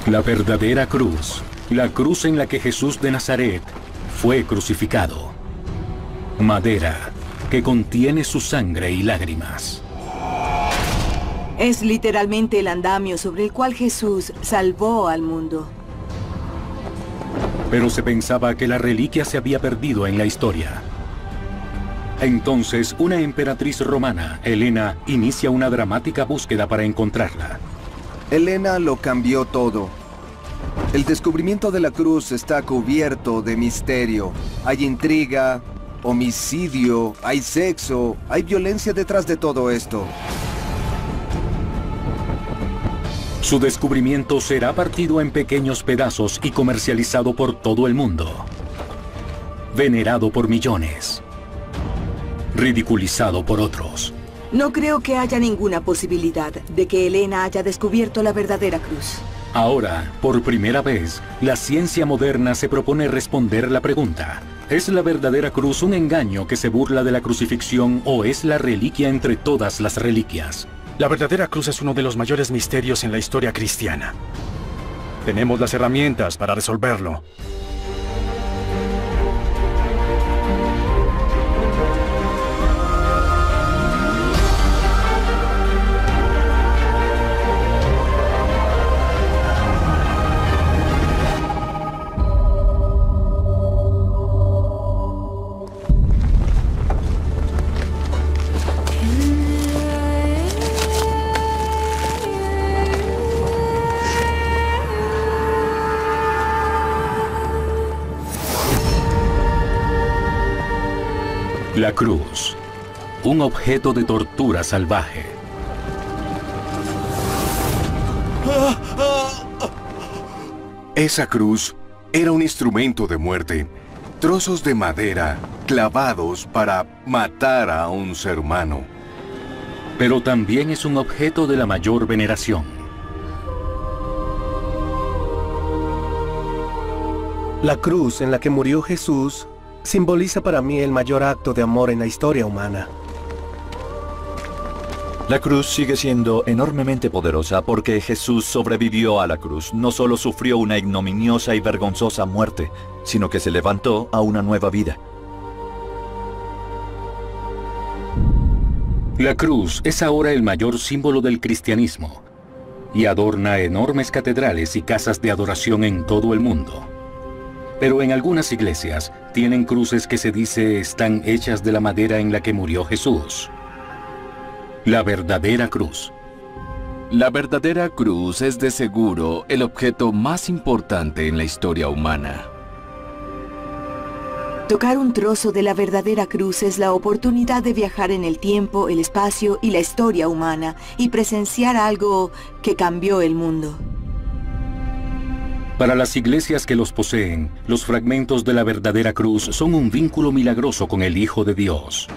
La verdadera cruz, la cruz en la que Jesús de Nazaret fue crucificado. Madera que contiene su sangre y lágrimas. Es literalmente el andamio sobre el cual Jesús salvó al mundo. Pero se pensaba que la reliquia se había perdido en la historia. Entonces, una emperatriz romana, Helena, inicia una dramática búsqueda para encontrarla. Helena lo cambió todo. El descubrimiento de la cruz está cubierto de misterio. Hay intriga, homicidio, hay sexo, hay violencia detrás de todo esto. Su descubrimiento será partido en pequeños pedazos y comercializado por todo el mundo. Venerado por millones. Ridiculizado por otros. No creo que haya ninguna posibilidad de que Helena haya descubierto la verdadera cruz. Ahora, por primera vez, la ciencia moderna se propone responder la pregunta: ¿es la verdadera cruz un engaño que se burla de la crucifixión o es la reliquia entre todas las reliquias? La verdadera cruz es uno de los mayores misterios en la historia cristiana. Tenemos las herramientas para resolverlo. La cruz, un objeto de tortura salvaje. Esa cruz era un instrumento de muerte. Trozos de madera clavados para matar a un ser humano. Pero también es un objeto de la mayor veneración. La cruz en la que murió Jesús simboliza para mí el mayor acto de amor en la historia humana. La cruz sigue siendo enormemente poderosa porque Jesús sobrevivió a la cruz. No solo sufrió una ignominiosa y vergonzosa muerte, sino que se levantó a una nueva vida. La cruz es ahora el mayor símbolo del cristianismo y adorna enormes catedrales y casas de adoración en todo el mundo. Pero en algunas iglesias tienen cruces que se dice están hechas de la madera en la que murió Jesús. La verdadera cruz. La verdadera cruz es de seguro el objeto más importante en la historia humana. Tocar un trozo de la verdadera cruz es la oportunidad de viajar en el tiempo, el espacio y la historia humana y presenciar algo que cambió el mundo. Para las iglesias que los poseen, los fragmentos de la verdadera cruz son un vínculo milagroso con el Hijo de Dios.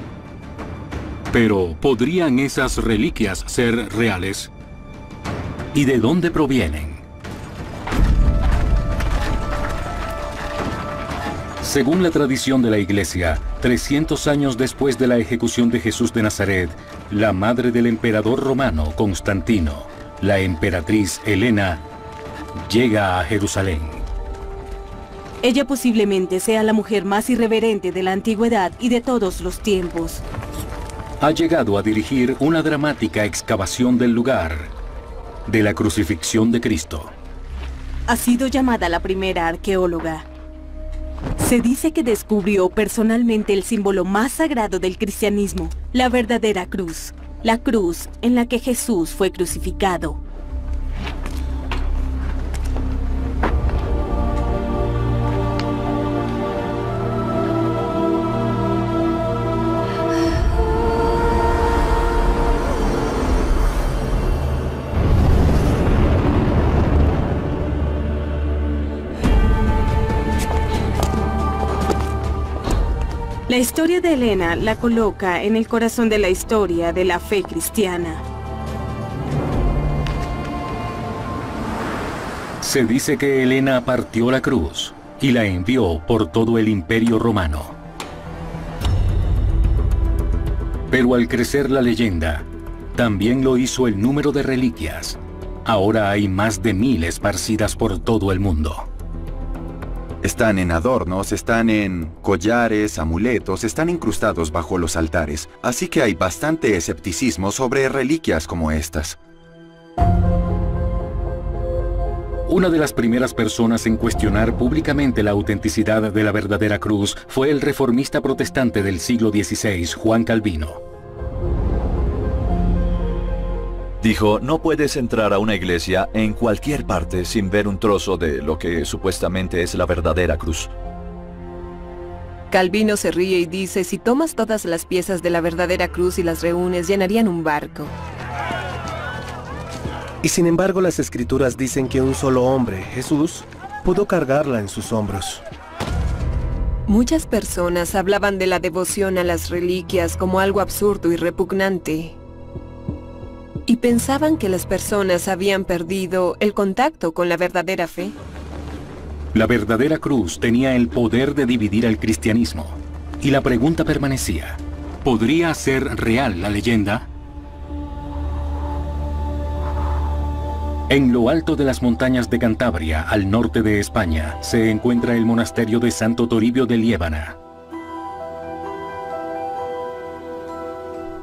Pero, ¿podrían esas reliquias ser reales? ¿Y de dónde provienen? Según la tradición de la Iglesia, 300 años después de la ejecución de Jesús de Nazaret, la madre del emperador romano Constantino, la emperatriz Helena, llega a Jerusalén. Ella posiblemente sea la mujer más irreverente de la antigüedad y de todos los tiempos. Ha llegado a dirigir una dramática excavación del lugar de la crucifixión de Cristo. Ha sido llamada la primera arqueóloga. Se dice que descubrió personalmente el símbolo más sagrado del cristianismo, la verdadera cruz, la cruz en la que Jesús fue crucificado. La historia de Helena la coloca en el corazón de la historia de la fe cristiana. Se dice que Helena partió la cruz y la envió por todo el Imperio Romano. Pero al crecer la leyenda, también lo hizo el número de reliquias, Ahora hay más de 1000 esparcidas por todo el mundo. Están en adornos, están en collares, amuletos, están incrustados bajo los altares. Así que hay bastante escepticismo sobre reliquias como estas. Una de las primeras personas en cuestionar públicamente la autenticidad de la verdadera cruz fue el reformista protestante del siglo XVI, Juan Calvino. Dijo, no puedes entrar a una iglesia en cualquier parte sin ver un trozo de lo que supuestamente es la verdadera cruz. Calvino se ríe y dice, si tomas todas las piezas de la verdadera cruz y las reúnes, llenarían un barco. Y sin embargo, las escrituras dicen que un solo hombre, Jesús, pudo cargarla en sus hombros. Muchas personas hablaban de la devoción a las reliquias como algo absurdo y repugnante. Y pensaban que las personas habían perdido el contacto con la verdadera fe. La verdadera cruz tenía el poder de dividir al cristianismo. Y la pregunta permanecía, ¿podría ser real la leyenda? En lo alto de las montañas de Cantabria, al norte de España, se encuentra el monasterio de Santo Toribio de Liébana.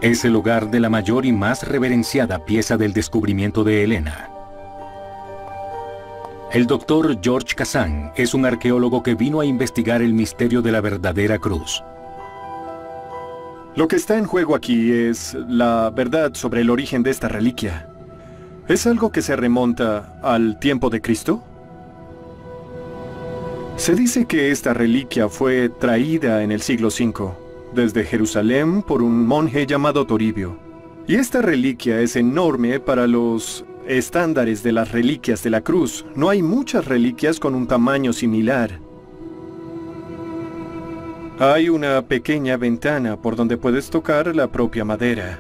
Es el hogar de la mayor y más reverenciada pieza del descubrimiento de Helena. El doctor George Kazan es un arqueólogo que vino a investigar el misterio de la verdadera cruz. Lo que está en juego aquí es la verdad sobre el origen de esta reliquia. ¿Es algo que se remonta al tiempo de Cristo? Se dice que esta reliquia fue traída en el siglo V, desde Jerusalén por un monje llamado Toribio. Y esta reliquia es enorme para los estándares de las reliquias de la cruz. No hay muchas reliquias con un tamaño similar. Hay una pequeña ventana por donde puedes tocar la propia madera.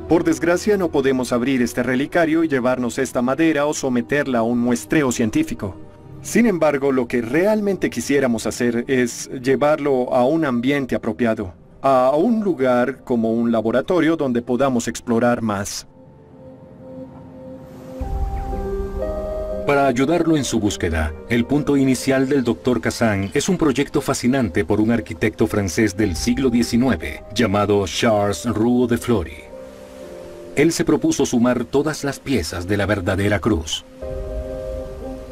Por desgracia no podemos abrir este relicario y llevarnos esta madera o someterla a un muestreo científico. Sin embargo, lo que realmente quisiéramos hacer es llevarlo a un ambiente apropiado, a un lugar como un laboratorio donde podamos explorar más. Para ayudarlo en su búsqueda, el punto inicial del Dr. Kazan es un proyecto fascinante por un arquitecto francés del siglo XIX, llamado Charles Roux de Fleury. Él se propuso sumar todas las piezas de la verdadera cruz.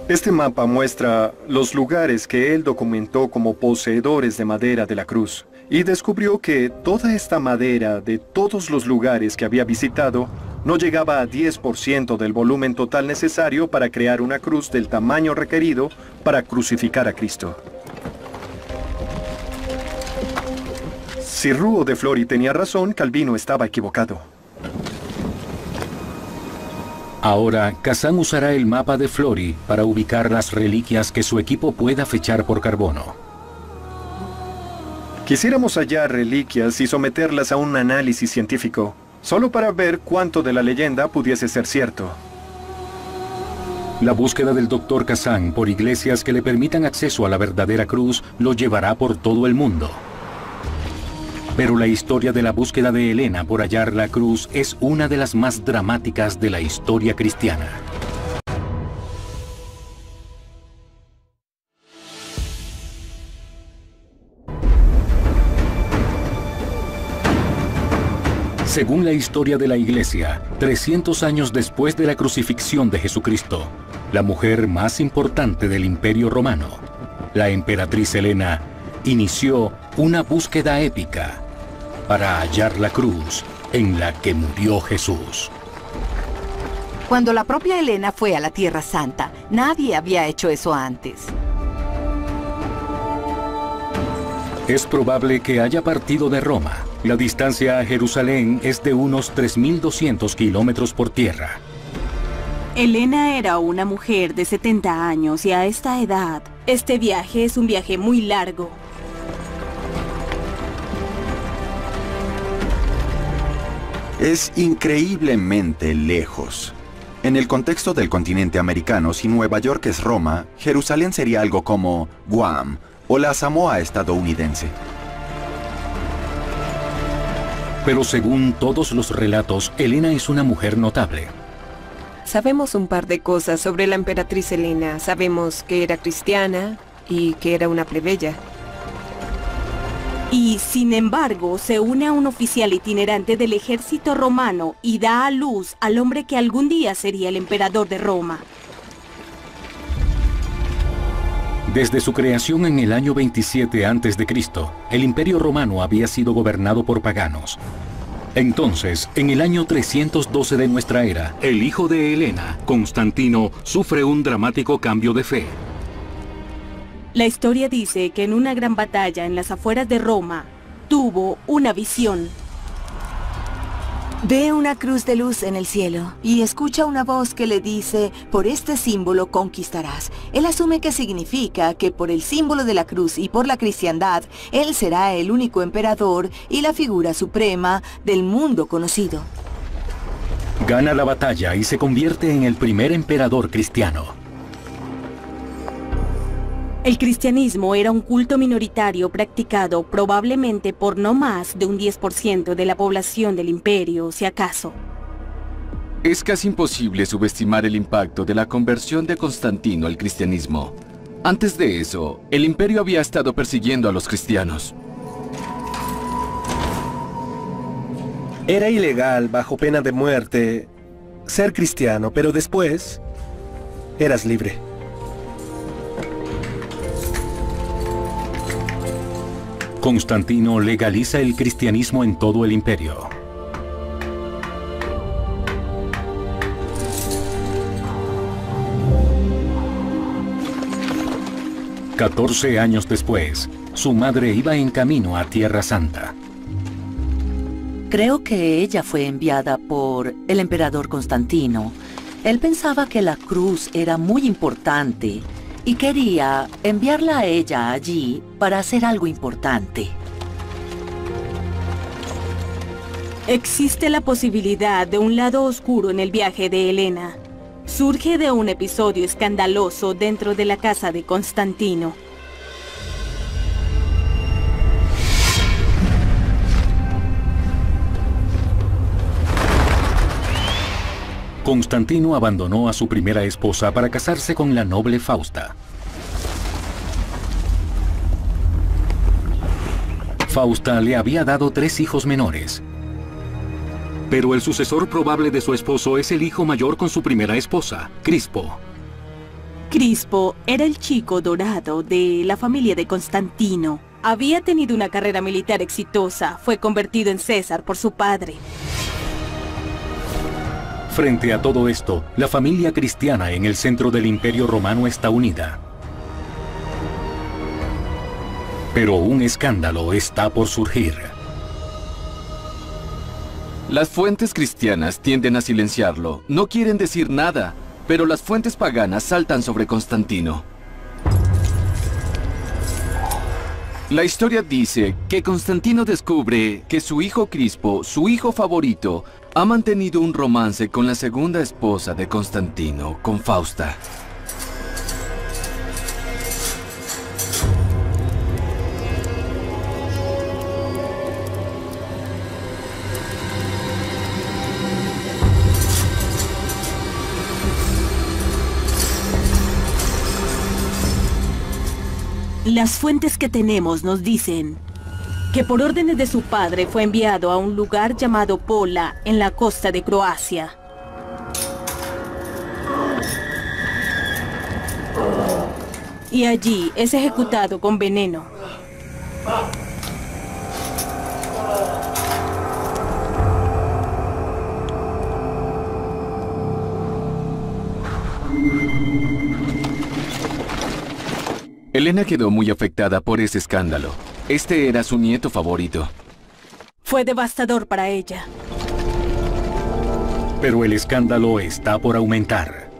Este mapa muestra los lugares que él documentó como poseedores de madera de la cruz, y descubrió que toda esta madera de todos los lugares que había visitado no llegaba a 10% del volumen total necesario para crear una cruz del tamaño requerido para crucificar a Cristo. Si Roux de Fleury tenía razón, Calvino estaba equivocado. Ahora, Kazan usará el mapa de Fleury para ubicar las reliquias que su equipo pueda fechar por carbono. Quisiéramos hallar reliquias y someterlas a un análisis científico, solo para ver cuánto de la leyenda pudiese ser cierto. La búsqueda del Dr. Kazan por iglesias que le permitan acceso a la verdadera cruz lo llevará por todo el mundo. Pero la historia de la búsqueda de Helena por hallar la cruz es una de las más dramáticas de la historia cristiana. Según la historia de la Iglesia, 300 años después de la crucifixión de Jesucristo, la mujer más importante del Imperio Romano, la emperatriz Helena, inició una búsqueda épica para hallar la cruz en la que murió Jesús. Cuando la propia Helena fue a la Tierra Santa, nadie había hecho eso antes. Es probable que haya partido de Roma. La distancia a Jerusalén es de unos 3.200 kilómetros por tierra. Helena era una mujer de 70 años y a esta edad, este viaje es un viaje muy largo. Es increíblemente lejos. En el contexto del continente americano, si Nueva York es Roma, Jerusalén sería algo como Guam o la Samoa estadounidense. Pero según todos los relatos, Helena es una mujer notable. Sabemos un par de cosas sobre la emperatriz Helena. Sabemos que era cristiana y que era una plebeya. Y, sin embargo, se une a un oficial itinerante del ejército romano y da a luz al hombre que algún día sería el emperador de Roma. Desde su creación en el año 27 a.C., el Imperio Romano había sido gobernado por paganos. Entonces, en el año 312 de nuestra era, el hijo de Helena, Constantino, sufre un dramático cambio de fe. La historia dice que en una gran batalla en las afueras de Roma, tuvo una visión. Ve una cruz de luz en el cielo y escucha una voz que le dice, por este símbolo conquistarás. Él asume que significa que por el símbolo de la cruz y por la cristiandad, él será el único emperador y la figura suprema del mundo conocido. Gana la batalla y se convierte en el primer emperador cristiano. El cristianismo era un culto minoritario practicado probablemente por no más de un 10% de la población del imperio, si acaso. Es casi imposible subestimar el impacto de la conversión de Constantino al cristianismo. Antes de eso, el imperio había estado persiguiendo a los cristianos. Era ilegal, bajo pena de muerte, ser cristiano, pero después eras libre. Constantino legaliza el cristianismo en todo el imperio. «14 años después, su madre iba en camino a Tierra Santa. Creo que ella fue enviada por el emperador Constantino. Él pensaba que la cruz era muy importante y quería enviarla a ella allí para hacer algo importante. Existe la posibilidad de un lado oscuro en el viaje de Helena. Surge de un episodio escandaloso dentro de la casa de Constantino. Constantino abandonó a su primera esposa para casarse con la noble Fausta. Fausta le había dado 3 hijos menores. Pero el sucesor probable de su esposo es el hijo mayor con su primera esposa, Crispo. Crispo era el chico dorado de la familia de Constantino. Había tenido una carrera militar exitosa, fue convertido en César por su padre. Frente a todo esto, la familia cristiana en el centro del Imperio Romano está unida. Pero un escándalo está por surgir. Las fuentes cristianas tienden a silenciarlo, no quieren decir nada, pero las fuentes paganas saltan sobre Constantino. La historia dice que Constantino descubre que su hijo Crispo, su hijo favorito, ha mantenido un romance con la segunda esposa de Constantino, con Fausta. Las fuentes que tenemos nos dicen que por órdenes de su padre fue enviado a un lugar llamado Pola, en la costa de Croacia. Y allí es ejecutado con veneno. Helena quedó muy afectada por ese escándalo. Este era su nieto favorito. Fue devastador para ella. Pero el escándalo está por aumentar.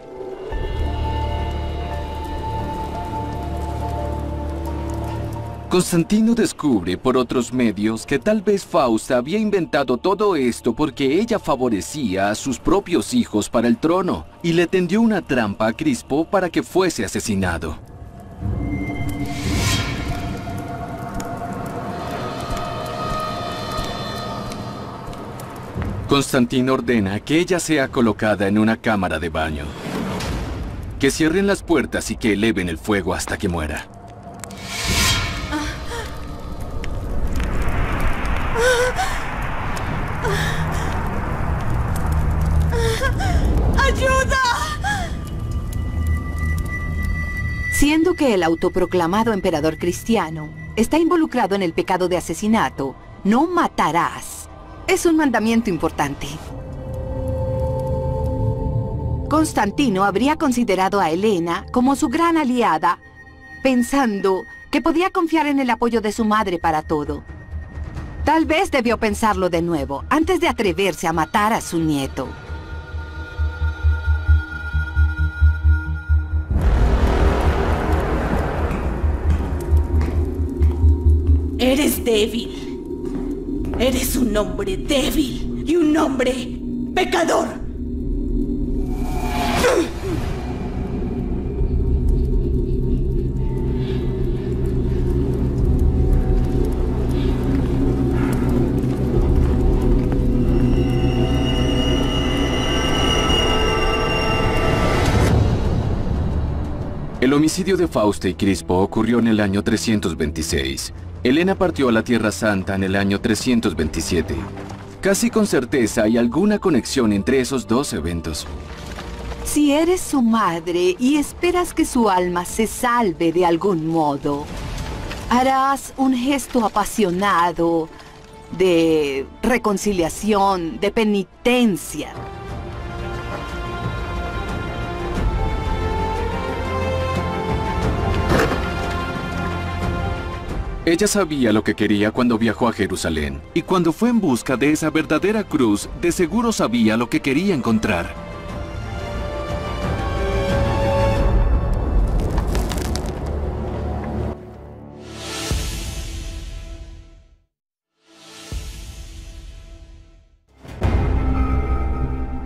Constantino descubre por otros medios que tal vez Fausta había inventado todo esto porque ella favorecía a sus propios hijos para el trono y le tendió una trampa a Crispo para que fuese asesinado. Constantino ordena que ella sea colocada en una cámara de baño, que cierren las puertas y que eleven el fuego hasta que muera. ¡Ayuda! Siendo que el autoproclamado emperador cristiano está involucrado en el pecado de asesinato, no matarás. Es un mandamiento importante. Constantino habría considerado a Helena como su gran aliada, pensando que podía confiar en el apoyo de su madre para todo. Tal vez debió pensarlo de nuevo, antes de atreverse a matar a su nieto. Eres débil. Eres un hombre débil y un hombre pecador. El homicidio de Fausta y Crispo ocurrió en el año 326. Helena partió a la Tierra Santa en el año 327. Casi con certeza hay alguna conexión entre esos dos eventos. Si eres su madre y esperas que su alma se salve de algún modo, harás un gesto apasionado de reconciliación, de penitencia. Ella sabía lo que quería cuando viajó a Jerusalén, y cuando fue en busca de esa verdadera cruz, de seguro sabía lo que quería encontrar.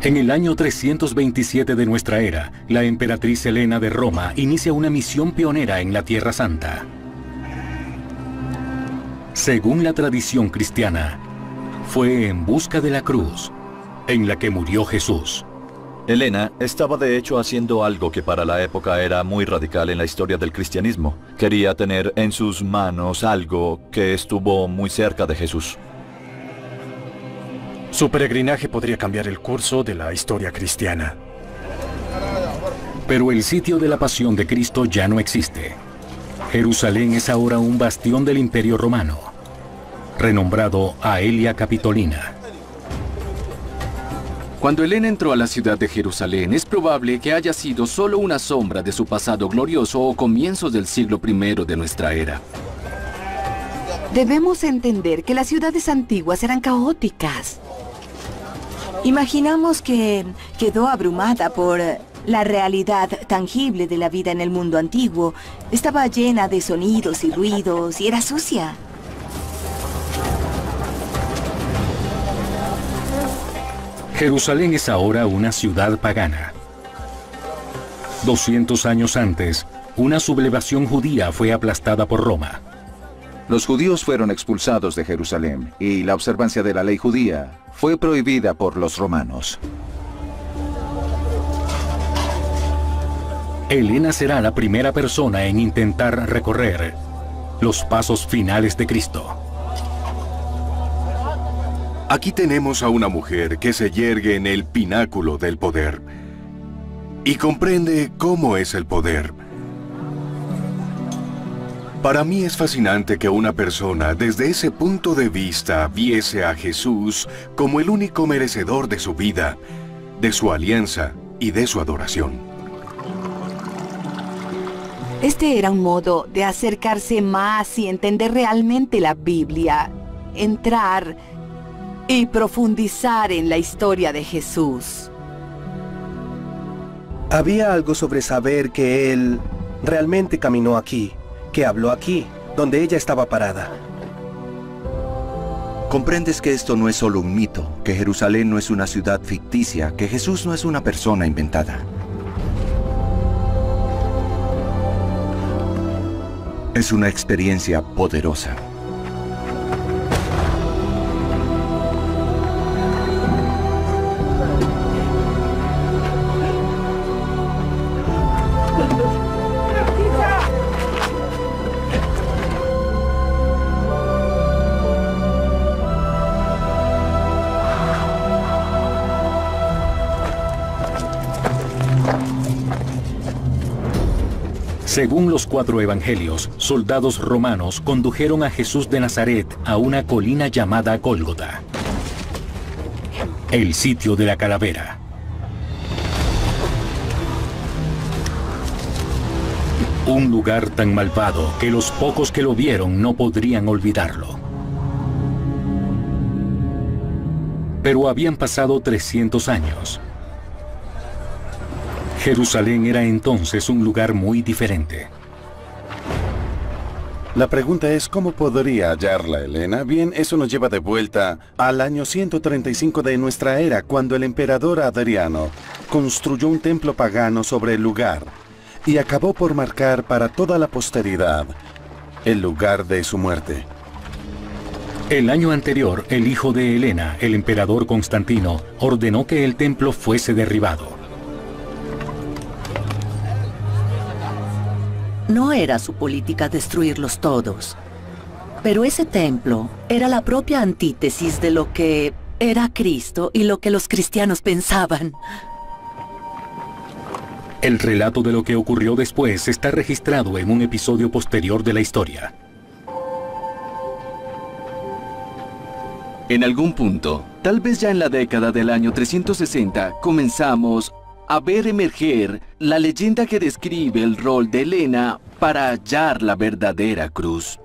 En el año 327 de nuestra era, la emperatriz Helena de Roma inicia una misión pionera en la Tierra Santa. Según la tradición cristiana, fue en busca de la cruz, en la que murió Jesús. Helena estaba de hecho haciendo algo que para la época era muy radical en la historia del cristianismo. Quería tener en sus manos algo que estuvo muy cerca de Jesús. Su peregrinaje podría cambiar el curso de la historia cristiana. Pero el sitio de la pasión de Cristo ya no existe. Jerusalén es ahora un bastión del Imperio Romano, renombrado Aelia Capitolina. Cuando Helena entró a la ciudad de Jerusalén, es probable que haya sido solo una sombra de su pasado glorioso o comienzos del siglo I de nuestra era. Debemos entender que las ciudades antiguas eran caóticas. Imaginamos que quedó abrumada por la realidad tangible de la vida en el mundo antiguo. Estaba llena de sonidos y ruidos y era sucia. Jerusalén es ahora una ciudad pagana. 200 años antes, una sublevación judía fue aplastada por Roma. Los judíos fueron expulsados de Jerusalén y la observancia de la ley judía fue prohibida por los romanos. Helena será la primera persona en intentar recorrer los pasos finales de Cristo. Aquí tenemos a una mujer que se yergue en el pináculo del poder y comprende cómo es el poder. Para mí es fascinante que una persona desde ese punto de vista viese a Jesús como el único merecedor de su vida, de su alianza y de su adoración. Este era un modo de acercarse más y entender realmente la Biblia, entrar y profundizar en la historia de Jesús. Había algo sobre saber que él realmente caminó aquí, que habló aquí, donde ella estaba parada. Comprendes que esto no es solo un mito, que Jerusalén no es una ciudad ficticia, que Jesús no es una persona inventada. Es una experiencia poderosa. Según los 4 evangelios, soldados romanos condujeron a Jesús de Nazaret a una colina llamada Gólgota, el sitio de la calavera. Un lugar tan malvado que los pocos que lo vieron no podrían olvidarlo. Pero habían pasado 300 años. Jerusalén era entonces un lugar muy diferente. La pregunta es, ¿cómo podría hallarla, Helena? Bien, eso nos lleva de vuelta al año 135 de nuestra era, cuando el emperador Adriano construyó un templo pagano sobre el lugar y acabó por marcar para toda la posteridad el lugar de su muerte. El año anterior, el hijo de Helena, el emperador Constantino, ordenó que el templo fuese derribado. No era su política destruirlos todos, pero ese templo era la propia antítesis de lo que era Cristo y lo que los cristianos pensaban. El relato de lo que ocurrió después está registrado en un episodio posterior de la historia. En algún punto, tal vez ya en la década del año 360, comenzamos a ver emerger la leyenda que describe el rol de Helena para hallar la verdadera cruz.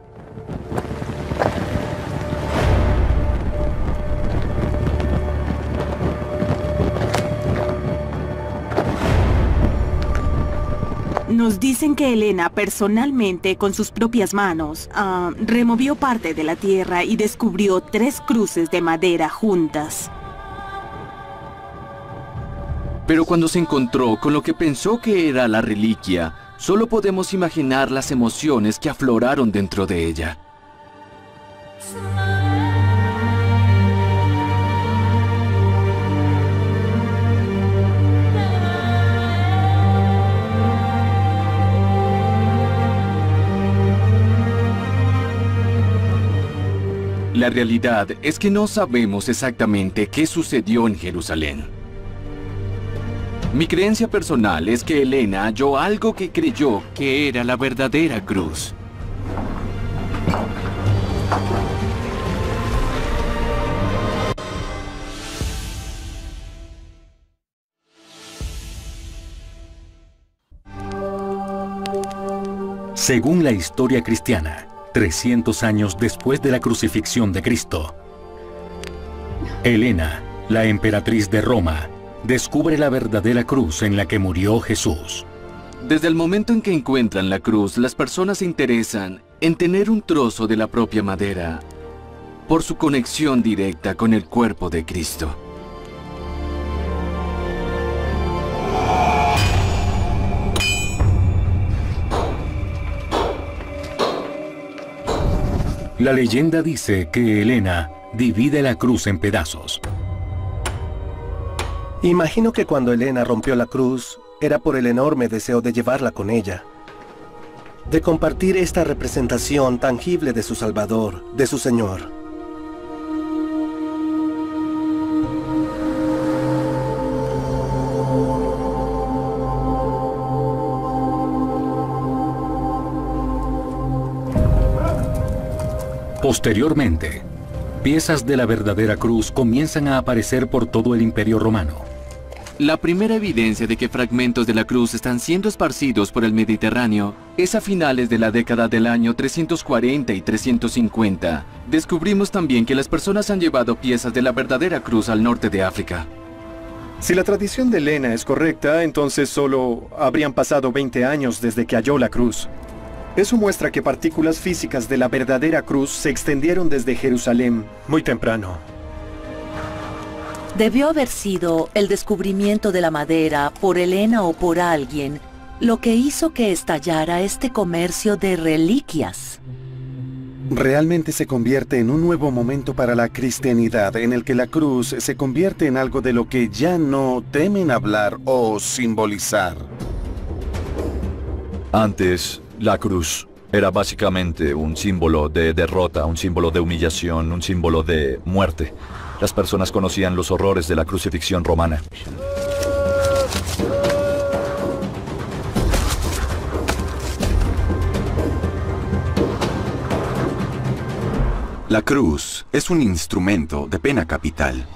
Nos dicen que Helena personalmente, con sus propias manos, removió parte de la tierra y descubrió 3 cruces de madera juntas. Pero cuando se encontró con lo que pensó que era la reliquia, solo podemos imaginar las emociones que afloraron dentro de ella. La realidad es que no sabemos exactamente qué sucedió en Jerusalén. Mi creencia personal es que Helena halló algo que creyó que era la verdadera cruz. Según la historia cristiana, 300 años después de la crucifixión de Cristo, Helena, la emperatriz de Roma, descubre la verdadera cruz en la que murió Jesús. Desde el momento en que encuentran la cruz, las personas se interesan en tener un trozo de la propia madera por su conexión directa con el cuerpo de Cristo. La leyenda dice que Helena divide la cruz en pedazos. Imagino que cuando Helena rompió la cruz, era por el enorme deseo de llevarla con ella, de compartir esta representación tangible de su Salvador, de su Señor. Posteriormente, piezas de la verdadera cruz comienzan a aparecer por todo el Imperio Romano. La primera evidencia de que fragmentos de la cruz están siendo esparcidos por el Mediterráneo es a finales de la década del año 340 y 350. Descubrimos también que las personas han llevado piezas de la verdadera cruz al norte de África. Si la tradición de Helena es correcta, entonces solo habrían pasado 20 años desde que halló la cruz. Eso muestra que partículas físicas de la verdadera cruz se extendieron desde Jerusalén muy temprano. Debió haber sido el descubrimiento de la madera por Helena o por alguien lo que hizo que estallara este comercio de reliquias. Realmente se convierte en un nuevo momento para la cristianidad, en el que la cruz se convierte en algo de lo que ya no temen hablar o simbolizar. Antes, la cruz era básicamente un símbolo de derrota, un símbolo de humillación, un símbolo de muerte. Las personas conocían los horrores de la crucifixión romana. La cruz es un instrumento de pena capital.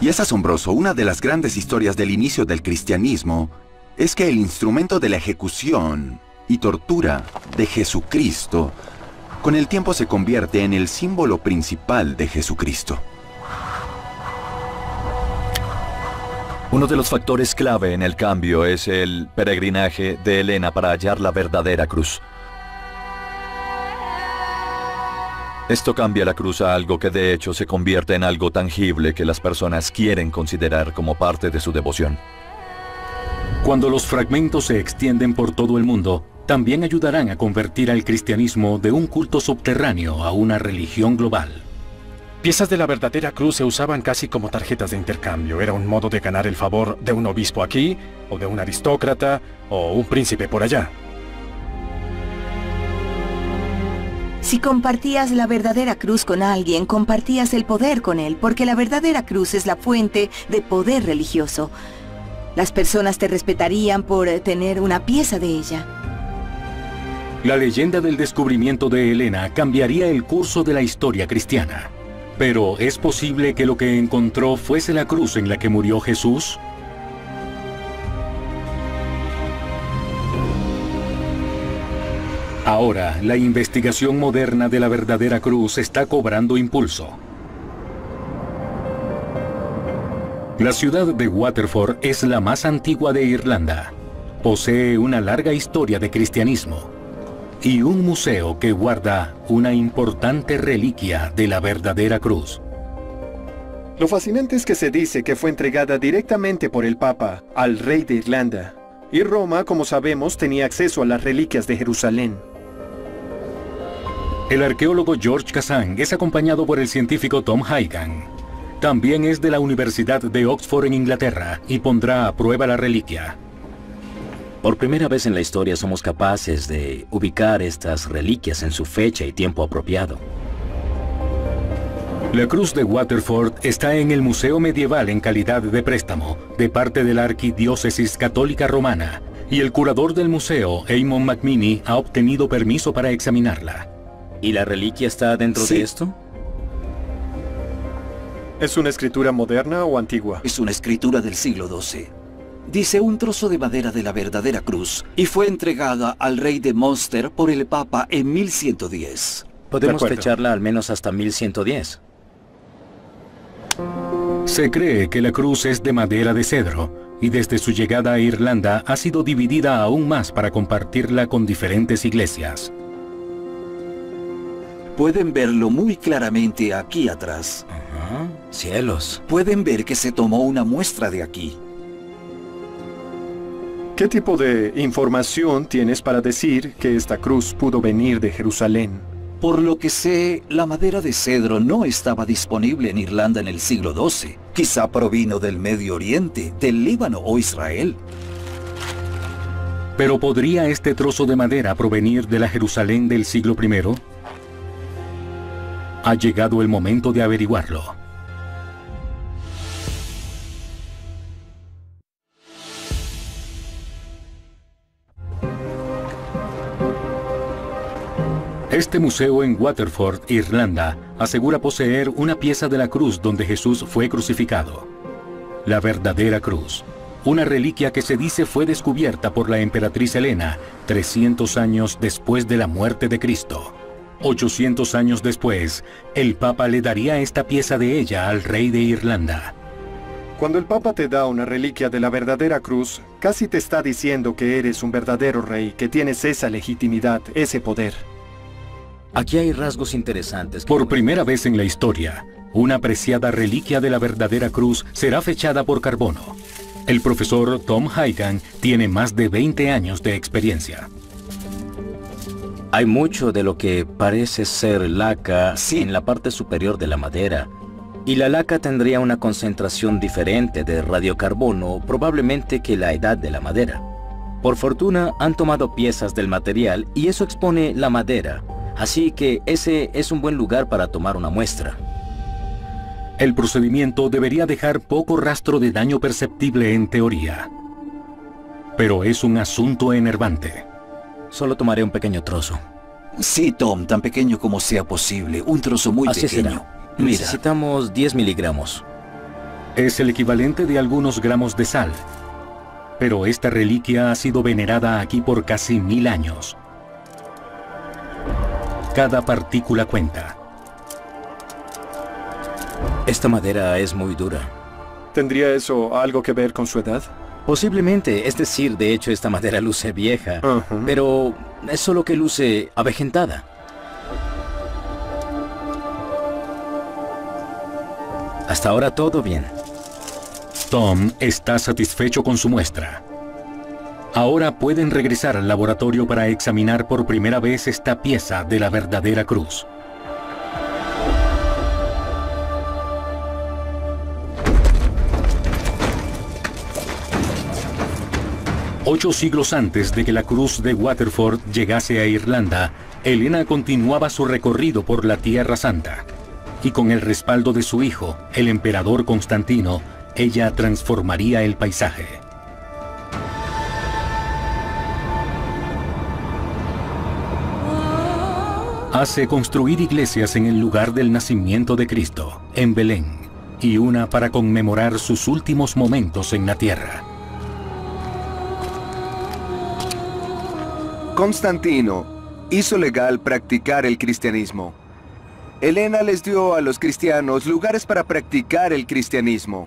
Y es asombroso, una de las grandes historias del inicio del cristianismo es que el instrumento de la ejecución y tortura de Jesucristo con el tiempo se convierte en el símbolo principal de Jesucristo. Uno de los factores clave en el cambio es el peregrinaje de Helena para hallar la verdadera cruz. Esto cambia la cruz a algo que de hecho se convierte en algo tangible que las personas quieren considerar como parte de su devoción. Cuando los fragmentos se extienden por todo el mundo, también ayudarán a convertir al cristianismo de un culto subterráneo a una religión global. Piezas de la verdadera cruz se usaban casi como tarjetas de intercambio. Era un modo de ganar el favor de un obispo aquí, o de un aristócrata, o un príncipe por allá. Si compartías la verdadera cruz con alguien, compartías el poder con él, porque la verdadera cruz es la fuente de poder religioso. Las personas te respetarían por tener una pieza de ella. La leyenda del descubrimiento de Helena cambiaría el curso de la historia cristiana. Pero, ¿es posible que lo que encontró fuese la cruz en la que murió Jesús? Ahora, la investigación moderna de la verdadera cruz está cobrando impulso. La ciudad de Waterford es la más antigua de Irlanda. Posee una larga historia de cristianismo y un museo que guarda una importante reliquia de la verdadera cruz. Lo fascinante es que se dice que fue entregada directamente por el Papa al rey de Irlanda. Y Roma, como sabemos, tenía acceso a las reliquias de Jerusalén. El arqueólogo George Kazan es acompañado por el científico Tom Heigan. También es de la Universidad de Oxford en Inglaterra y pondrá a prueba la reliquia. Por primera vez en la historia somos capaces de ubicar estas reliquias en su fecha y tiempo apropiado. La cruz de Waterford está en el Museo Medieval en calidad de préstamo, de parte de la Arquidiócesis Católica Romana, y el curador del museo, Eamon McMinney, ha obtenido permiso para examinarla. ¿Y la reliquia está dentro de esto? ¿Es una escritura moderna o antigua? Es una escritura del siglo XII. Dice un trozo de madera de la verdadera cruz y fue entregada al rey de Munster por el Papa en 1110. Podemos fecharla al menos hasta 1110. Se cree que la cruz es de madera de cedro y desde su llegada a Irlanda ha sido dividida aún más para compartirla con diferentes iglesias. Pueden verlo muy claramente aquí atrás. Cielos. Pueden ver que se tomó una muestra de aquí. ¿Qué tipo de información tienes para decir que esta cruz pudo venir de Jerusalén? Por lo que sé, la madera de cedro no estaba disponible en Irlanda en el siglo XII. Quizá provino del Medio Oriente, del Líbano o Israel. ¿Pero podría este trozo de madera provenir de la Jerusalén del siglo I? Ha llegado el momento de averiguarlo. Este museo en Waterford, Irlanda, asegura poseer una pieza de la cruz donde Jesús fue crucificado. La verdadera cruz, una reliquia que se dice fue descubierta por la emperatriz Helena 300 años después de la muerte de Cristo. 800 años después, el Papa le daría esta pieza de ella al rey de Irlanda. Cuando el Papa te da una reliquia de la verdadera cruz, casi te está diciendo que eres un verdadero rey, que tienes esa legitimidad, ese poder. Aquí hay rasgos interesantes. Por primera vez en la historia, una apreciada reliquia de la verdadera cruz será fechada por carbono. El profesor Tom Heigan tiene más de 20 años de experiencia. Hay mucho de lo que parece ser laca en la parte superior de la madera. Y la laca tendría una concentración diferente de radiocarbono, probablemente que la edad de la madera. Por fortuna, han tomado piezas del material y eso expone la madera. Así que ese es un buen lugar para tomar una muestra. El procedimiento debería dejar poco rastro de daño perceptible en teoría. Pero es un asunto enervante. Solo tomaré un pequeño trozo. Sí, Tom, tan pequeño como sea posible. Un trozo muy Así pequeño. será. Mira. Necesitamos 10 miligramos. Es el equivalente de algunos gramos de sal. Pero esta reliquia ha sido venerada aquí por casi 1000 años. Cada partícula cuenta. Esta madera es muy dura. ¿Tendría eso algo que ver con su edad? Posiblemente, es decir, de hecho esta madera luce vieja, pero es solo que luce avejentada. Hasta ahora todo bien. Tom está satisfecho con su muestra. Ahora pueden regresar al laboratorio para examinar por primera vez esta pieza de la verdadera cruz. Ocho siglos antes de que la cruz de Waterford llegase a Irlanda, Elena continuaba su recorrido por la Tierra Santa. Y con el respaldo de su hijo, el emperador Constantino, ella transformaría el paisaje. Hace construir iglesias en el lugar del nacimiento de Cristo, en Belén, y una para conmemorar sus últimos momentos en la tierra. Constantino hizo legal practicar el cristianismo. Elena les dio a los cristianos lugares para practicar el cristianismo.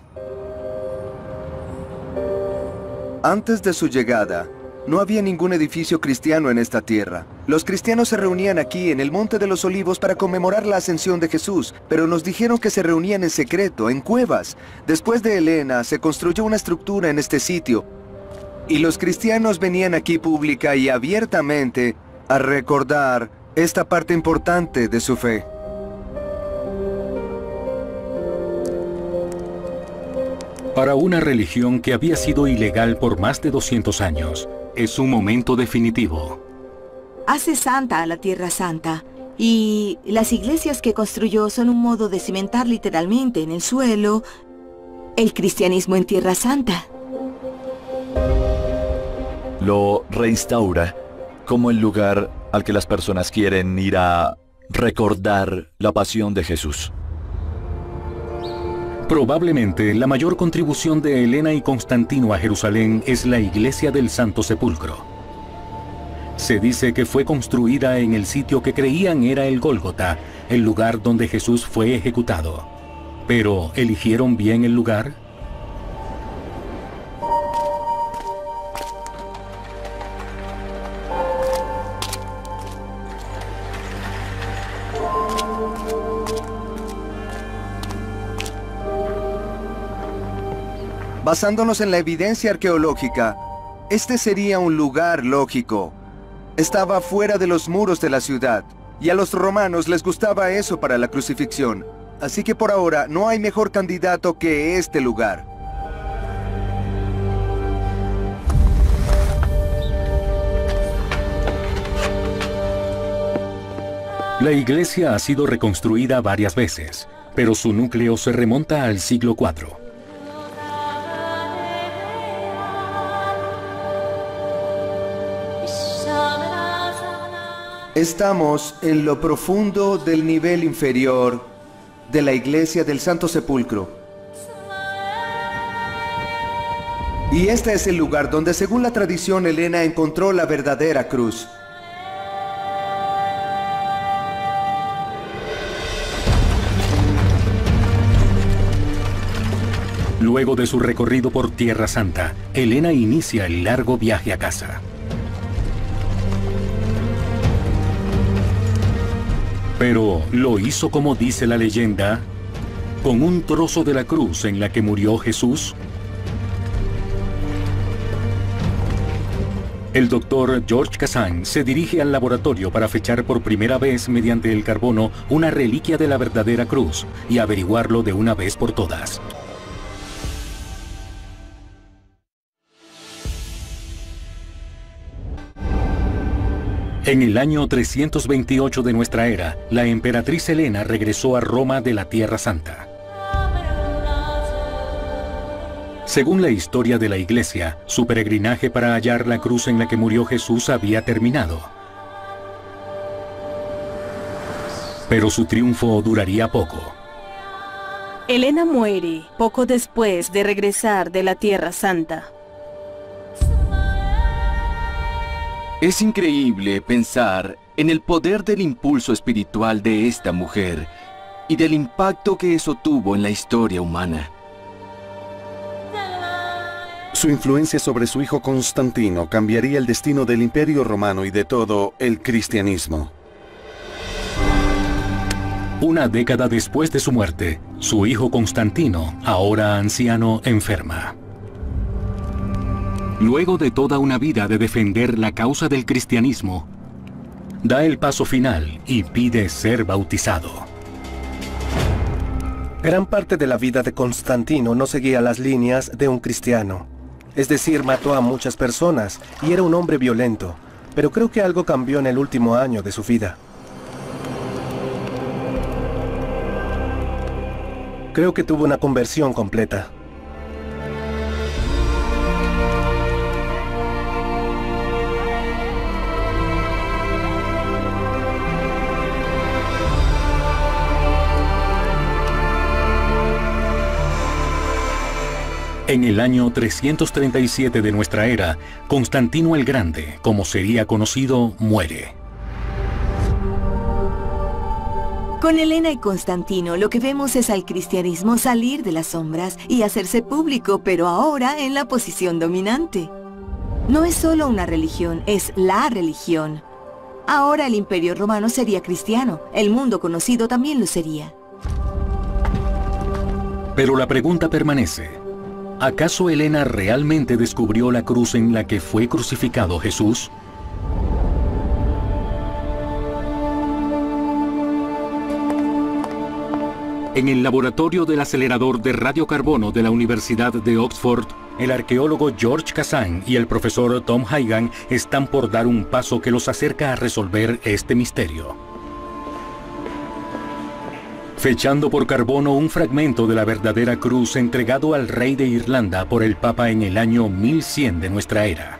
Antes de su llegada, no había ningún edificio cristiano en esta tierra. Los cristianos se reunían aquí en el Monte de los Olivos para conmemorar la ascensión de Jesús, pero nos dijeron que se reunían en secreto, en cuevas. Después de Elena, se construyó una estructura en este sitio, y los cristianos venían aquí pública y abiertamente a recordar esta parte importante de su fe. Para una religión que había sido ilegal por más de 200 años, es un momento definitivo. Hace santa a la Tierra Santa, y las iglesias que construyó son un modo de cimentar literalmente en el suelo el cristianismo en Tierra Santa. Lo reinstaura como el lugar al que las personas quieren ir a recordar la pasión de Jesús. Probablemente la mayor contribución de Elena y Constantino a Jerusalén es la iglesia del Santo Sepulcro. Se dice que fue construida en el sitio que creían era el Gólgota, el lugar donde Jesús fue ejecutado. ¿Pero eligieron bien el lugar? Basándonos en la evidencia arqueológica, este sería un lugar lógico. Estaba fuera de los muros de la ciudad, y a los romanos les gustaba eso para la crucifixión. Así que por ahora no hay mejor candidato que este lugar. La iglesia ha sido reconstruida varias veces, pero su núcleo se remonta al siglo IV. Estamos en lo profundo del nivel inferior de la iglesia del Santo Sepulcro. Y este es el lugar donde, según la tradición, Elena encontró la verdadera cruz. Luego de su recorrido por Tierra Santa, Elena inicia el largo viaje a casa. Pero lo hizo como dice la leyenda, con un trozo de la cruz en la que murió Jesús. El doctor George Kazan se dirige al laboratorio para fechar por primera vez mediante el carbono una reliquia de la verdadera cruz y averiguarlo de una vez por todas. En el año 328 de nuestra era, la emperatriz Elena regresó a Roma de la Tierra Santa. Según la historia de la Iglesia, su peregrinaje para hallar la cruz en la que murió Jesús había terminado. Pero su triunfo duraría poco. Elena muere poco después de regresar de la Tierra Santa. Es increíble pensar en el poder del impulso espiritual de esta mujer y del impacto que eso tuvo en la historia humana. Su influencia sobre su hijo Constantino cambiaría el destino del Imperio Romano y de todo el cristianismo. Una década después de su muerte, su hijo Constantino, ahora anciano, enferma. Luego de toda una vida de defender la causa del cristianismo, da el paso final y pide ser bautizado. Gran parte de la vida de Constantino no seguía las líneas de un cristiano. Es decir, mató a muchas personas y era un hombre violento, pero creo que algo cambió en el último año de su vida. Creo que tuvo una conversión completa. En el año 337 de nuestra era, Constantino el Grande, como sería conocido, muere. Con Elena y Constantino lo que vemos es al cristianismo salir de las sombras y hacerse público, pero ahora en la posición dominante. No es solo una religión, es la religión. Ahora el Imperio Romano sería cristiano, el mundo conocido también lo sería. Pero la pregunta permanece. ¿Acaso Elena realmente descubrió la cruz en la que fue crucificado Jesús? En el laboratorio del acelerador de radiocarbono de la Universidad de Oxford, el arqueólogo George Kazan y el profesor Tom Heigan están por dar un paso que los acerca a resolver este misterio. Fechando por carbono un fragmento de la verdadera cruz entregado al rey de Irlanda por el Papa en el año 1100 de nuestra era.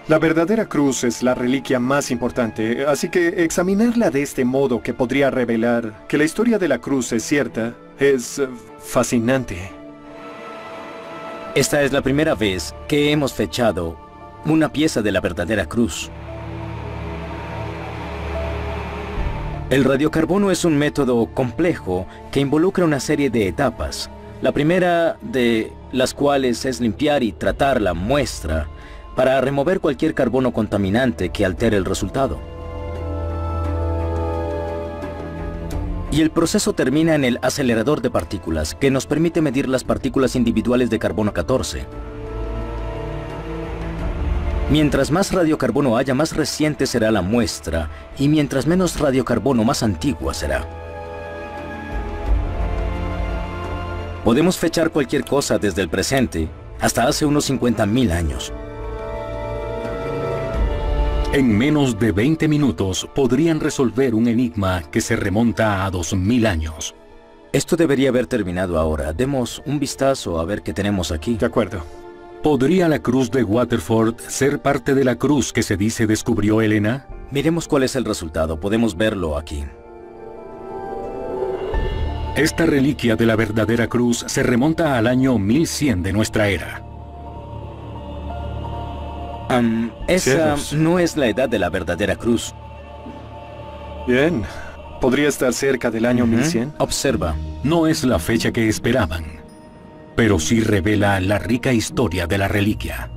La verdadera cruz es la reliquia más importante, así que examinarla de este modo que podría revelar que la historia de la cruz es cierta, es fascinante. Esta es la primera vez que hemos fechado una pieza de la verdadera cruz. El radiocarbono es un método complejo que involucra una serie de etapas. La primera de las cuales es limpiar y tratar la muestra para remover cualquier carbono contaminante que altere el resultado. Y el proceso termina en el acelerador de partículas, que nos permite medir las partículas individuales de carbono 14. Mientras más radiocarbono haya, más reciente será la muestra, y mientras menos radiocarbono, más antigua será. Podemos fechar cualquier cosa desde el presente hasta hace unos 50.000 años. En menos de 20 minutos podrían resolver un enigma que se remonta a 2000 años. Esto debería haber terminado ahora. Demos un vistazo a ver qué tenemos aquí. De acuerdo. ¿Podría la cruz de Waterford ser parte de la cruz que se dice descubrió Elena? Miremos cuál es el resultado. Podemos verlo aquí. Esta reliquia de la verdadera cruz se remonta al año 1100 de nuestra era. Esa no es la edad de la verdadera cruz. Bien. ¿Podría estar cerca del año 1100? Observa, no es la fecha que esperaban, pero sí revela la rica historia de la reliquia.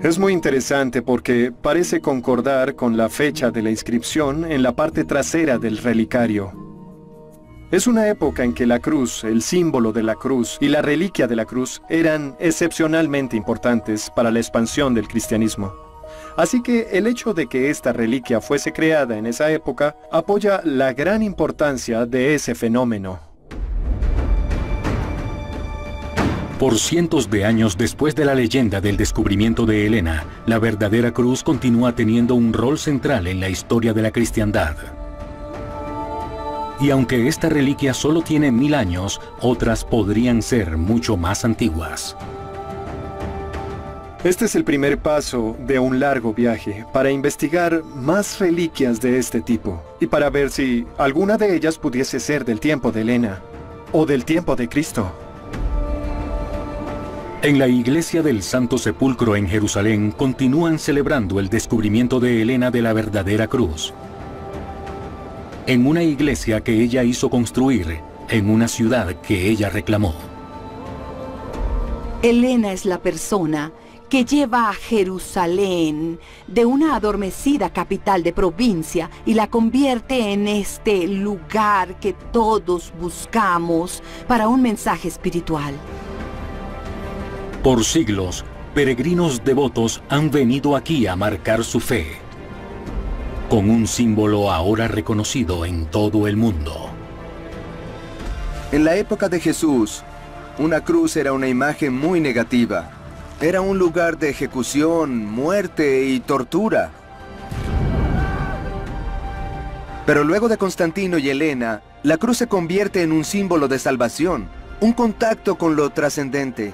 Es muy interesante porque parece concordar con la fecha de la inscripción en la parte trasera del relicario. Es una época en que la cruz, el símbolo de la cruz y la reliquia de la cruz eran excepcionalmente importantes para la expansión del cristianismo. Así que el hecho de que esta reliquia fuese creada en esa época apoya la gran importancia de ese fenómeno. Por cientos de años después de la leyenda del descubrimiento de Elena, la verdadera cruz continúa teniendo un rol central en la historia de la cristiandad. Y aunque esta reliquia solo tiene 1000 años, otras podrían ser mucho más antiguas. Este es el primer paso de un largo viaje para investigar más reliquias de este tipo y para ver si alguna de ellas pudiese ser del tiempo de Elena o del tiempo de Cristo. En la iglesia del Santo Sepulcro en Jerusalén continúan celebrando el descubrimiento de Elena de la verdadera cruz. En una iglesia que ella hizo construir, en una ciudad que ella reclamó. Elena es la persona que lleva a Jerusalén de una adormecida capital de provincia y la convierte en este lugar que todos buscamos para un mensaje espiritual. Por siglos, peregrinos devotos han venido aquí a marcar su fe, con un símbolo ahora reconocido en todo el mundo. En la época de Jesús, una cruz era una imagen muy negativa. Era un lugar de ejecución, muerte y tortura. Pero luego de Constantino y Elena, la cruz se convierte en un símbolo de salvación, un contacto con lo trascendente.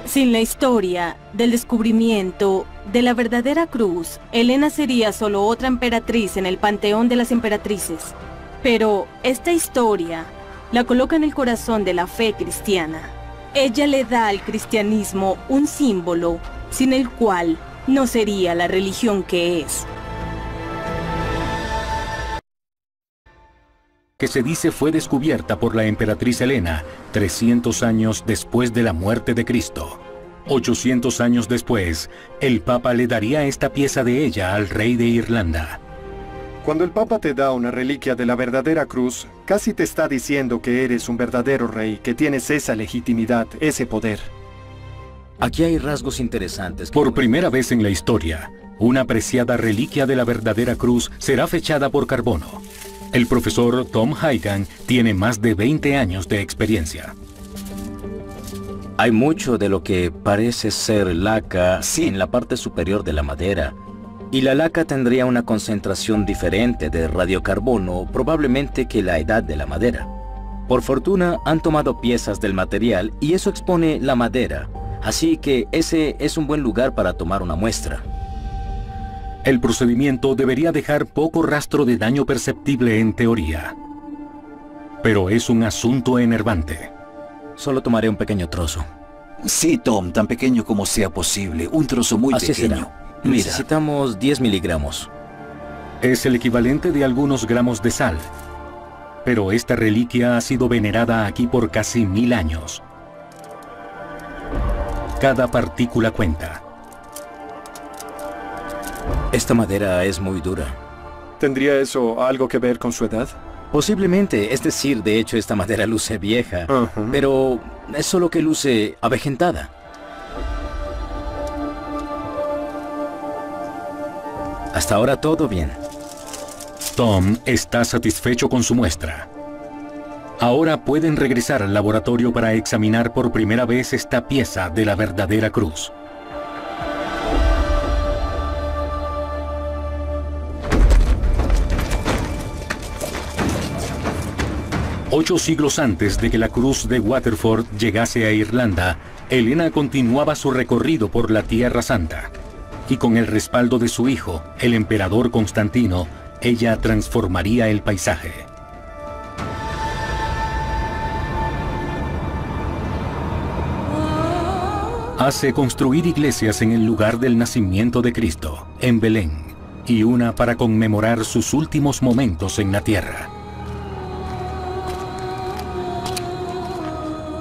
Sin la historia del descubrimiento de la verdadera cruz, Elena sería solo otra emperatriz en el panteón de las emperatrices. Pero esta historia la coloca en el corazón de la fe cristiana. Ella le da al cristianismo un símbolo sin el cual no sería la religión que es. Que se dice fue descubierta por la emperatriz Elena 300 años después de la muerte de Cristo. 800 años después, el Papa le daría esta pieza de ella al rey de Irlanda. Cuando el Papa te da una reliquia de la verdadera cruz, casi te está diciendo que eres un verdadero rey, que tienes esa legitimidad, ese poder. Aquí hay rasgos interesantes. Por primera vez en la historia, una apreciada reliquia de la verdadera cruz será fechada por carbono. El profesor Tom Heigan tiene más de 20 años de experiencia. Hay mucho de lo que parece ser laca en la parte superior de la madera. Y la laca tendría una concentración diferente de radiocarbono probablemente que la edad de la madera. Por fortuna han tomado piezas del material y eso expone la madera, así que ese es un buen lugar para tomar una muestra. El procedimiento debería dejar poco rastro de daño perceptible en teoría. Pero es un asunto enervante. Solo tomaré un pequeño trozo. Sí, Tom, tan pequeño como sea posible, un trozo muy Así pequeño. será. Necesitamos 10 miligramos. Es el equivalente de algunos gramos de sal. Pero esta reliquia ha sido venerada aquí por casi 1000 años. Cada partícula cuenta. Esta madera es muy dura. ¿Tendría eso algo que ver con su edad? Posiblemente, es decir, de hecho esta madera luce vieja, pero es solo que luce avejentada. Hasta ahora todo bien. Tom está satisfecho con su muestra. Ahora pueden regresar al laboratorio para examinar por primera vez esta pieza de la verdadera cruz. Ocho siglos antes de que la cruz de Waterford llegase a Irlanda, Elena continuaba su recorrido por la Tierra Santa. Y con el respaldo de su hijo, el emperador Constantino, ella transformaría el paisaje. Hace construir iglesias en el lugar del nacimiento de Cristo, en Belén, y una para conmemorar sus últimos momentos en la tierra.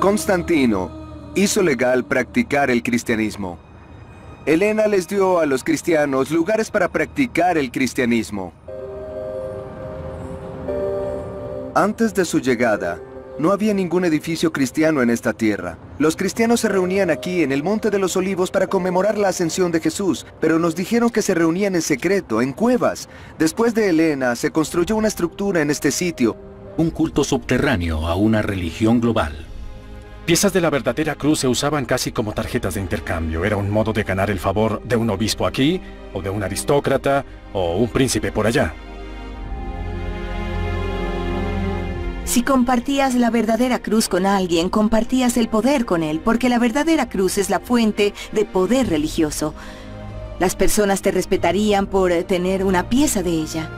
Constantino hizo legal practicar el cristianismo. Elena les dio a los cristianos lugares para practicar el cristianismo. Antes de su llegada, no había ningún edificio cristiano en esta tierra. Los cristianos se reunían aquí en el Monte de los Olivos para conmemorar la ascensión de Jesús, pero nos dijeron que se reunían en secreto, en cuevas. Después de Elena, se construyó una estructura en este sitio. Un culto subterráneo a una religión global. Piezas de la verdadera cruz se usaban casi como tarjetas de intercambio. Era un modo de ganar el favor de un obispo aquí, o de un aristócrata, o un príncipe por allá. Si compartías la verdadera cruz con alguien, compartías el poder con él, porque la verdadera cruz es la fuente de poder religioso. Las personas te respetarían por tener una pieza de ella.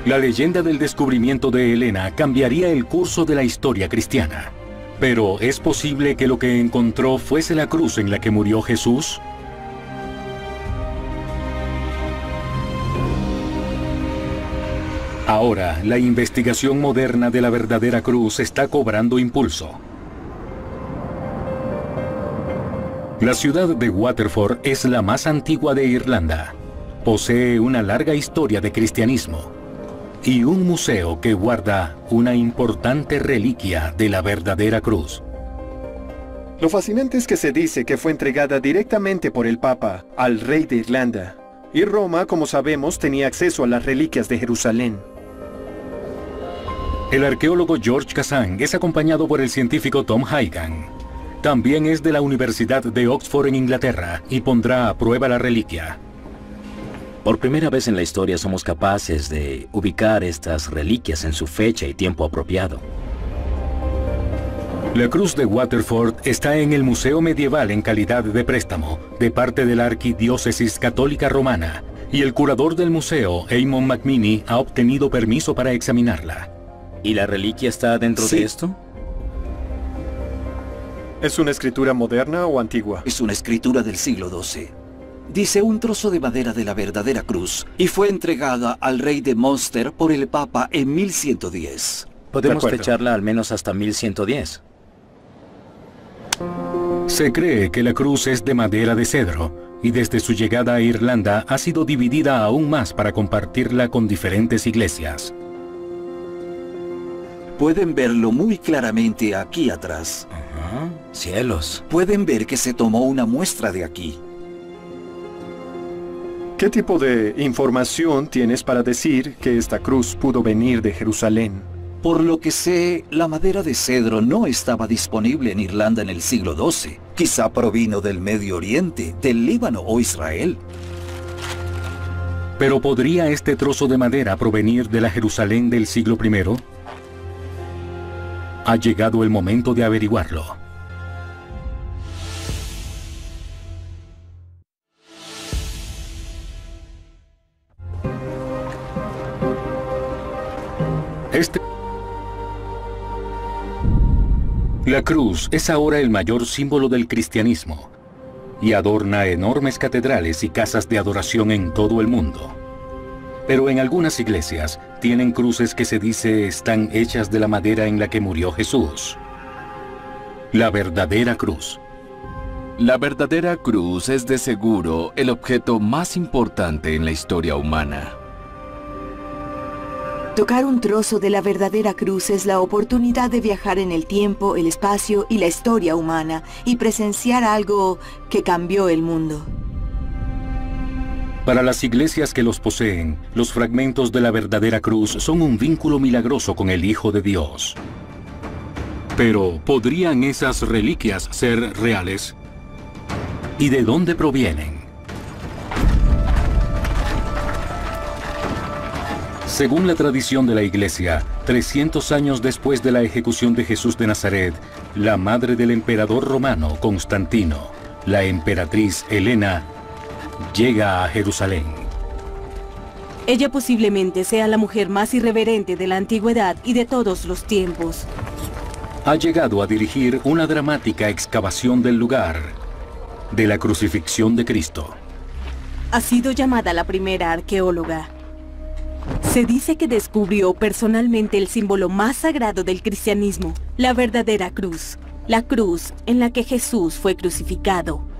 La leyenda del descubrimiento de Helena cambiaría el curso de la historia cristiana. Pero, ¿es posible que lo que encontró fuese la cruz en la que murió Jesús? Ahora, la investigación moderna de la verdadera cruz está cobrando impulso. La ciudad de Waterford es la más antigua de Irlanda. Posee una larga historia de cristianismo y un museo que guarda una importante reliquia de la verdadera cruz. Lo fascinante es que se dice que fue entregada directamente por el Papa al rey de Irlanda. Y Roma, como sabemos, tenía acceso a las reliquias de Jerusalén. El arqueólogo George Kazan es acompañado por el científico Tom Heigan. También es de la Universidad de Oxford en Inglaterra y pondrá a prueba la reliquia. Por primera vez en la historia somos capaces de ubicar estas reliquias en su fecha y tiempo apropiado. La cruz de Waterford está en el Museo Medieval en calidad de préstamo, de parte de la Arquidiócesis Católica Romana, y el curador del museo, Eamon McMinney, ha obtenido permiso para examinarla. ¿Y la reliquia está dentro de esto? ¿Es una escritura moderna o antigua? Es una escritura del siglo XII. Dice un trozo de madera de la verdadera cruz y fue entregada al rey de Munster por el Papa en 1110. Podemos fecharla al menos hasta 1110. Se cree que la cruz es de madera de cedro y desde su llegada a Irlanda ha sido dividida aún más para compartirla con diferentes iglesias. Pueden verlo muy claramente aquí atrás. Cielos. Pueden ver que se tomó una muestra de aquí. ¿Qué tipo de información tienes para decir que esta cruz pudo venir de Jerusalén? Por lo que sé, la madera de cedro no estaba disponible en Irlanda en el siglo XII. Quizá provino del Medio Oriente, del Líbano o Israel. ¿Pero podría este trozo de madera provenir de la Jerusalén del siglo I? Ha llegado el momento de averiguarlo. La cruz es ahora el mayor símbolo del cristianismo y adorna enormes catedrales y casas de adoración en todo el mundo. Pero en algunas iglesias tienen cruces que se dice están hechas de la madera en la que murió Jesús. La verdadera cruz. La verdadera cruz es de seguro el objeto más importante en la historia humana. Tocar un trozo de la verdadera cruz es la oportunidad de viajar en el tiempo, el espacio y la historia humana y presenciar algo que cambió el mundo. Para las iglesias que los poseen, los fragmentos de la verdadera cruz son un vínculo milagroso con el Hijo de Dios. Pero, ¿podrían esas reliquias ser reales? ¿Y de dónde provienen? Según la tradición de la Iglesia, 300 años después de la ejecución de Jesús de Nazaret, la madre del emperador romano Constantino, la emperatriz Helena, llega a Jerusalén. Ella posiblemente sea la mujer más irreverente de la antigüedad y de todos los tiempos. Ha llegado a dirigir una dramática excavación del lugar de la crucifixión de Cristo. Ha sido llamada la primera arqueóloga. Se dice que descubrió personalmente el símbolo más sagrado del cristianismo, la verdadera cruz, la cruz en la que Jesús fue crucificado.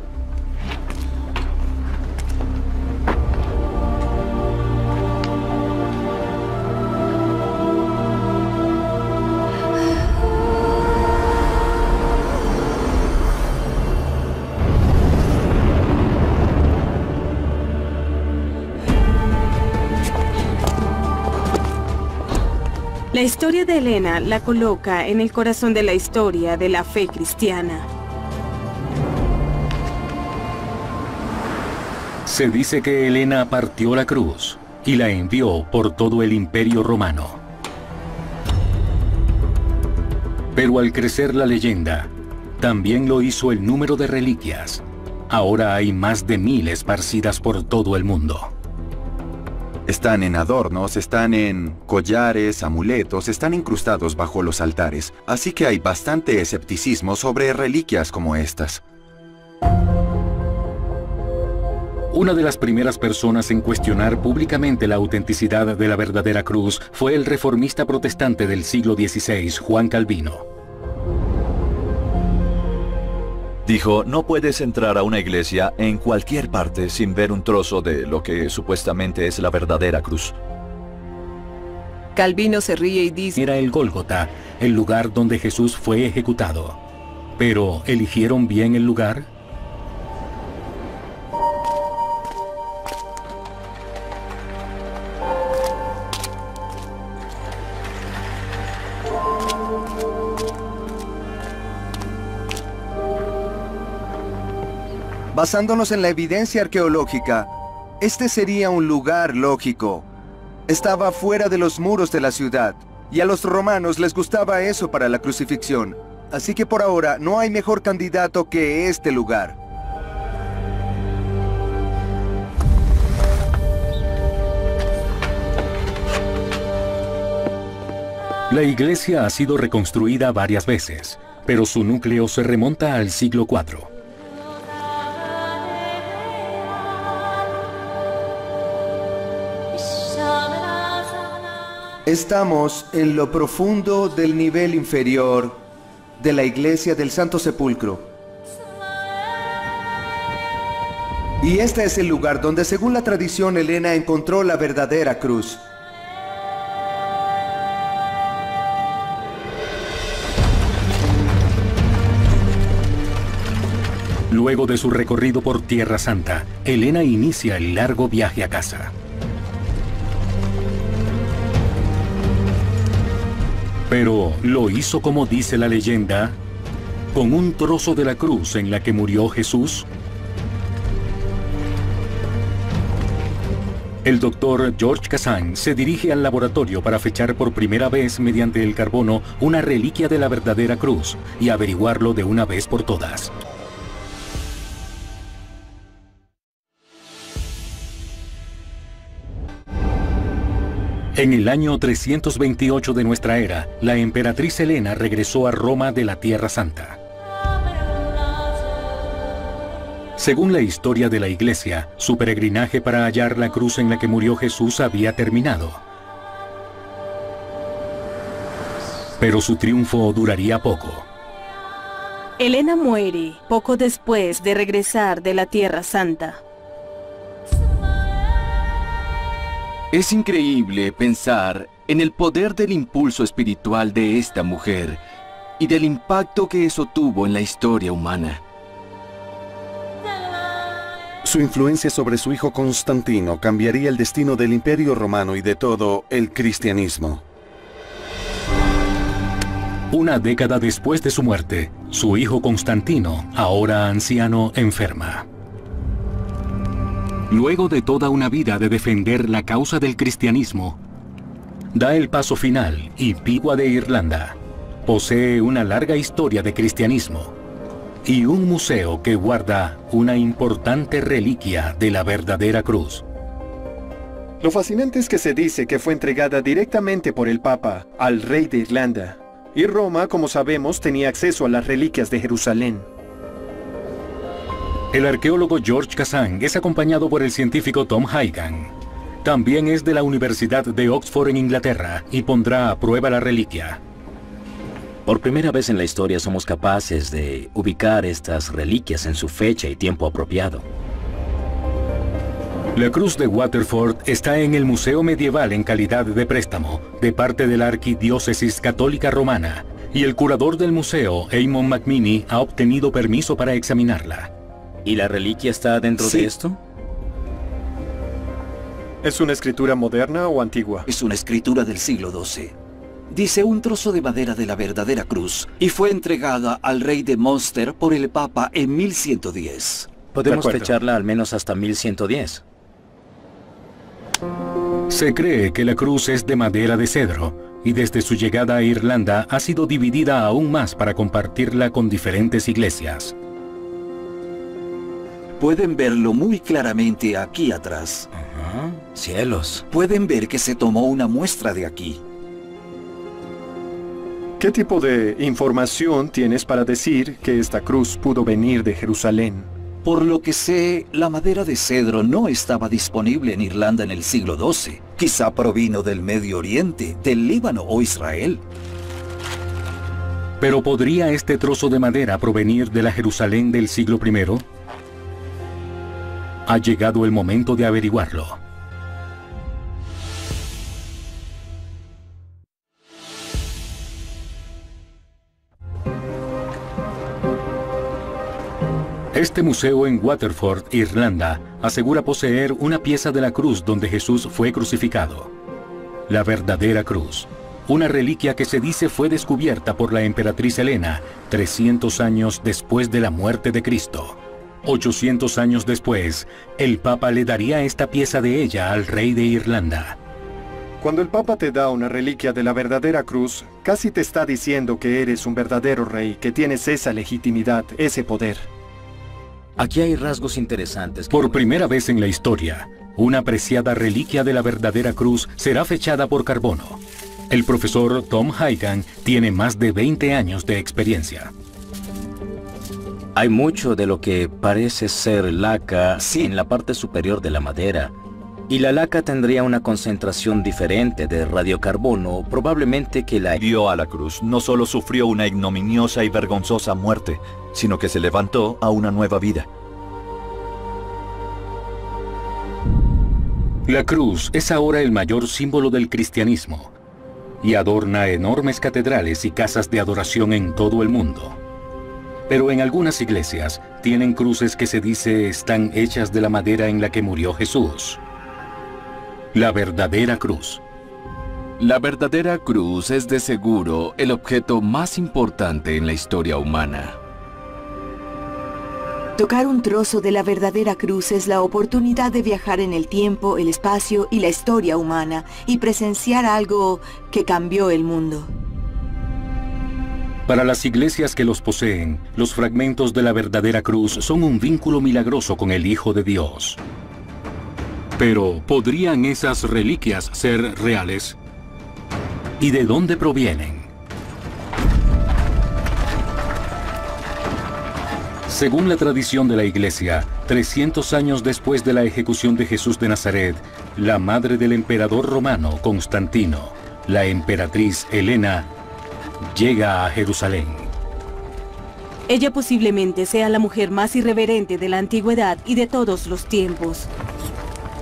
La historia de Helena la coloca en el corazón de la historia de la fe cristiana. Se dice que Helena partió la cruz y la envió por todo el Imperio Romano. Pero al crecer la leyenda, también lo hizo el número de reliquias. Ahora hay más de 1000 esparcidas por todo el mundo. Están en adornos, están en collares, amuletos, están incrustados bajo los altares. Así que hay bastante escepticismo sobre reliquias como estas. Una de las primeras personas en cuestionar públicamente la autenticidad de la verdadera cruz fue el reformista protestante del siglo XVI, Juan Calvino. Dijo, no puedes entrar a una iglesia en cualquier parte sin ver un trozo de lo que supuestamente es la verdadera cruz. Calvino se ríe y dice: Era el Gólgota, el lugar donde Jesús fue ejecutado. ¿Pero eligieron bien el lugar? Basándonos en la evidencia arqueológica, este sería un lugar lógico. Estaba fuera de los muros de la ciudad, y a los romanos les gustaba eso para la crucifixión. Así que por ahora no hay mejor candidato que este lugar. La iglesia ha sido reconstruida varias veces, pero su núcleo se remonta al siglo IV. Estamos en lo profundo del nivel inferior de la iglesia del Santo Sepulcro. Y este es el lugar donde, según la tradición helena, encontró la verdadera cruz. Luego de su recorrido por Tierra Santa, Helena inicia el largo viaje a casa. Pero, ¿lo hizo como dice la leyenda? ¿Con un trozo de la cruz en la que murió Jesús? El doctor George Kazan se dirige al laboratorio para fechar por primera vez mediante el carbono una reliquia de la verdadera cruz y averiguarlo de una vez por todas. En el año 328 de nuestra era, la emperatriz Helena regresó a Roma de la Tierra Santa. Según la historia de la Iglesia, su peregrinaje para hallar la cruz en la que murió Jesús había terminado. Pero su triunfo duraría poco. Helena muere poco después de regresar de la Tierra Santa. Es increíble pensar en el poder del impulso espiritual de esta mujer y del impacto que eso tuvo en la historia humana. Su influencia sobre su hijo Constantino cambiaría el destino del Imperio Romano y de todo el cristianismo. Una década después de su muerte, su hijo Constantino, ahora anciano, enferma. Luego de toda una vida de defender la causa del cristianismo, da el paso final y Pigua de Irlanda posee una larga historia de cristianismo y un museo que guarda una importante reliquia de la verdadera cruz. Lo fascinante es que se dice que fue entregada directamente por el Papa al rey de Irlanda, y Roma, como sabemos, tenía acceso a las reliquias de Jerusalén. El arqueólogo George Kazan es acompañado por el científico Tom Heigan. También es de la Universidad de Oxford en Inglaterra y pondrá a prueba la reliquia. Por primera vez en la historia somos capaces de ubicar estas reliquias en su fecha y tiempo apropiado. La cruz de Waterford está en el Museo Medieval en calidad de préstamo, de parte de la Arquidiócesis Católica Romana, y el curador del museo, Eamon McMinney, ha obtenido permiso para examinarla. ¿Y la reliquia está dentro de esto? ¿Es una escritura moderna o antigua? Es una escritura del siglo XII. Dice un trozo de madera de la verdadera cruz y fue entregada al rey de Munster por el Papa en 1110. Podemos fecharla al menos hasta 1110. Se cree que la cruz es de madera de cedro, y desde su llegada a Irlanda ha sido dividida aún más para compartirla con diferentes iglesias. Pueden verlo muy claramente aquí atrás. Cielos. Pueden ver que se tomó una muestra de aquí. ¿Qué tipo de información tienes para decir que esta cruz pudo venir de Jerusalén? Por lo que sé, la madera de cedro no estaba disponible en Irlanda en el siglo XII. Quizá provino del Medio Oriente, del Líbano o Israel. ¿Pero podría este trozo de madera provenir de la Jerusalén del siglo I? Ha llegado el momento de averiguarlo. Este museo en Waterford, Irlanda, asegura poseer una pieza de la cruz donde Jesús fue crucificado. La verdadera cruz, una reliquia que se dice fue descubierta por la emperatriz Helena 300 años después de la muerte de Cristo. 800 años después, el Papa le daría esta pieza de ella al rey de Irlanda. Cuando el Papa te da una reliquia de la verdadera cruz, casi te está diciendo que eres un verdadero rey, que tienes esa legitimidad, ese poder. Aquí hay rasgos interesantes. Por primera vez en la historia, una apreciada reliquia de la verdadera cruz será fechada por carbono. El profesor Tom Heigan tiene más de 20 años de experiencia. Hay mucho de lo que parece ser laca en la parte superior de la madera. Y la laca tendría una concentración diferente de radiocarbono, probablemente que la dio a la cruz. No solo sufrió una ignominiosa y vergonzosa muerte, sino que se levantó a una nueva vida. La cruz es ahora el mayor símbolo del cristianismo y adorna enormes catedrales y casas de adoración en todo el mundo. Pero en algunas iglesias tienen cruces que se dice están hechas de la madera en la que murió Jesús. La verdadera cruz. La verdadera cruz es de seguro el objeto más importante en la historia humana. Tocar un trozo de la verdadera cruz es la oportunidad de viajar en el tiempo, el espacio y la historia humana y presenciar algo que cambió el mundo. Para las iglesias que los poseen, los fragmentos de la verdadera cruz son un vínculo milagroso con el Hijo de Dios. Pero, ¿podrían esas reliquias ser reales? ¿Y de dónde provienen? Según la tradición de la Iglesia, 300 años después de la ejecución de Jesús de Nazaret, la madre del emperador romano Constantino, la emperatriz Helena, llega a Jerusalén. Ella posiblemente sea la mujer más irreverente de la antigüedad y de todos los tiempos.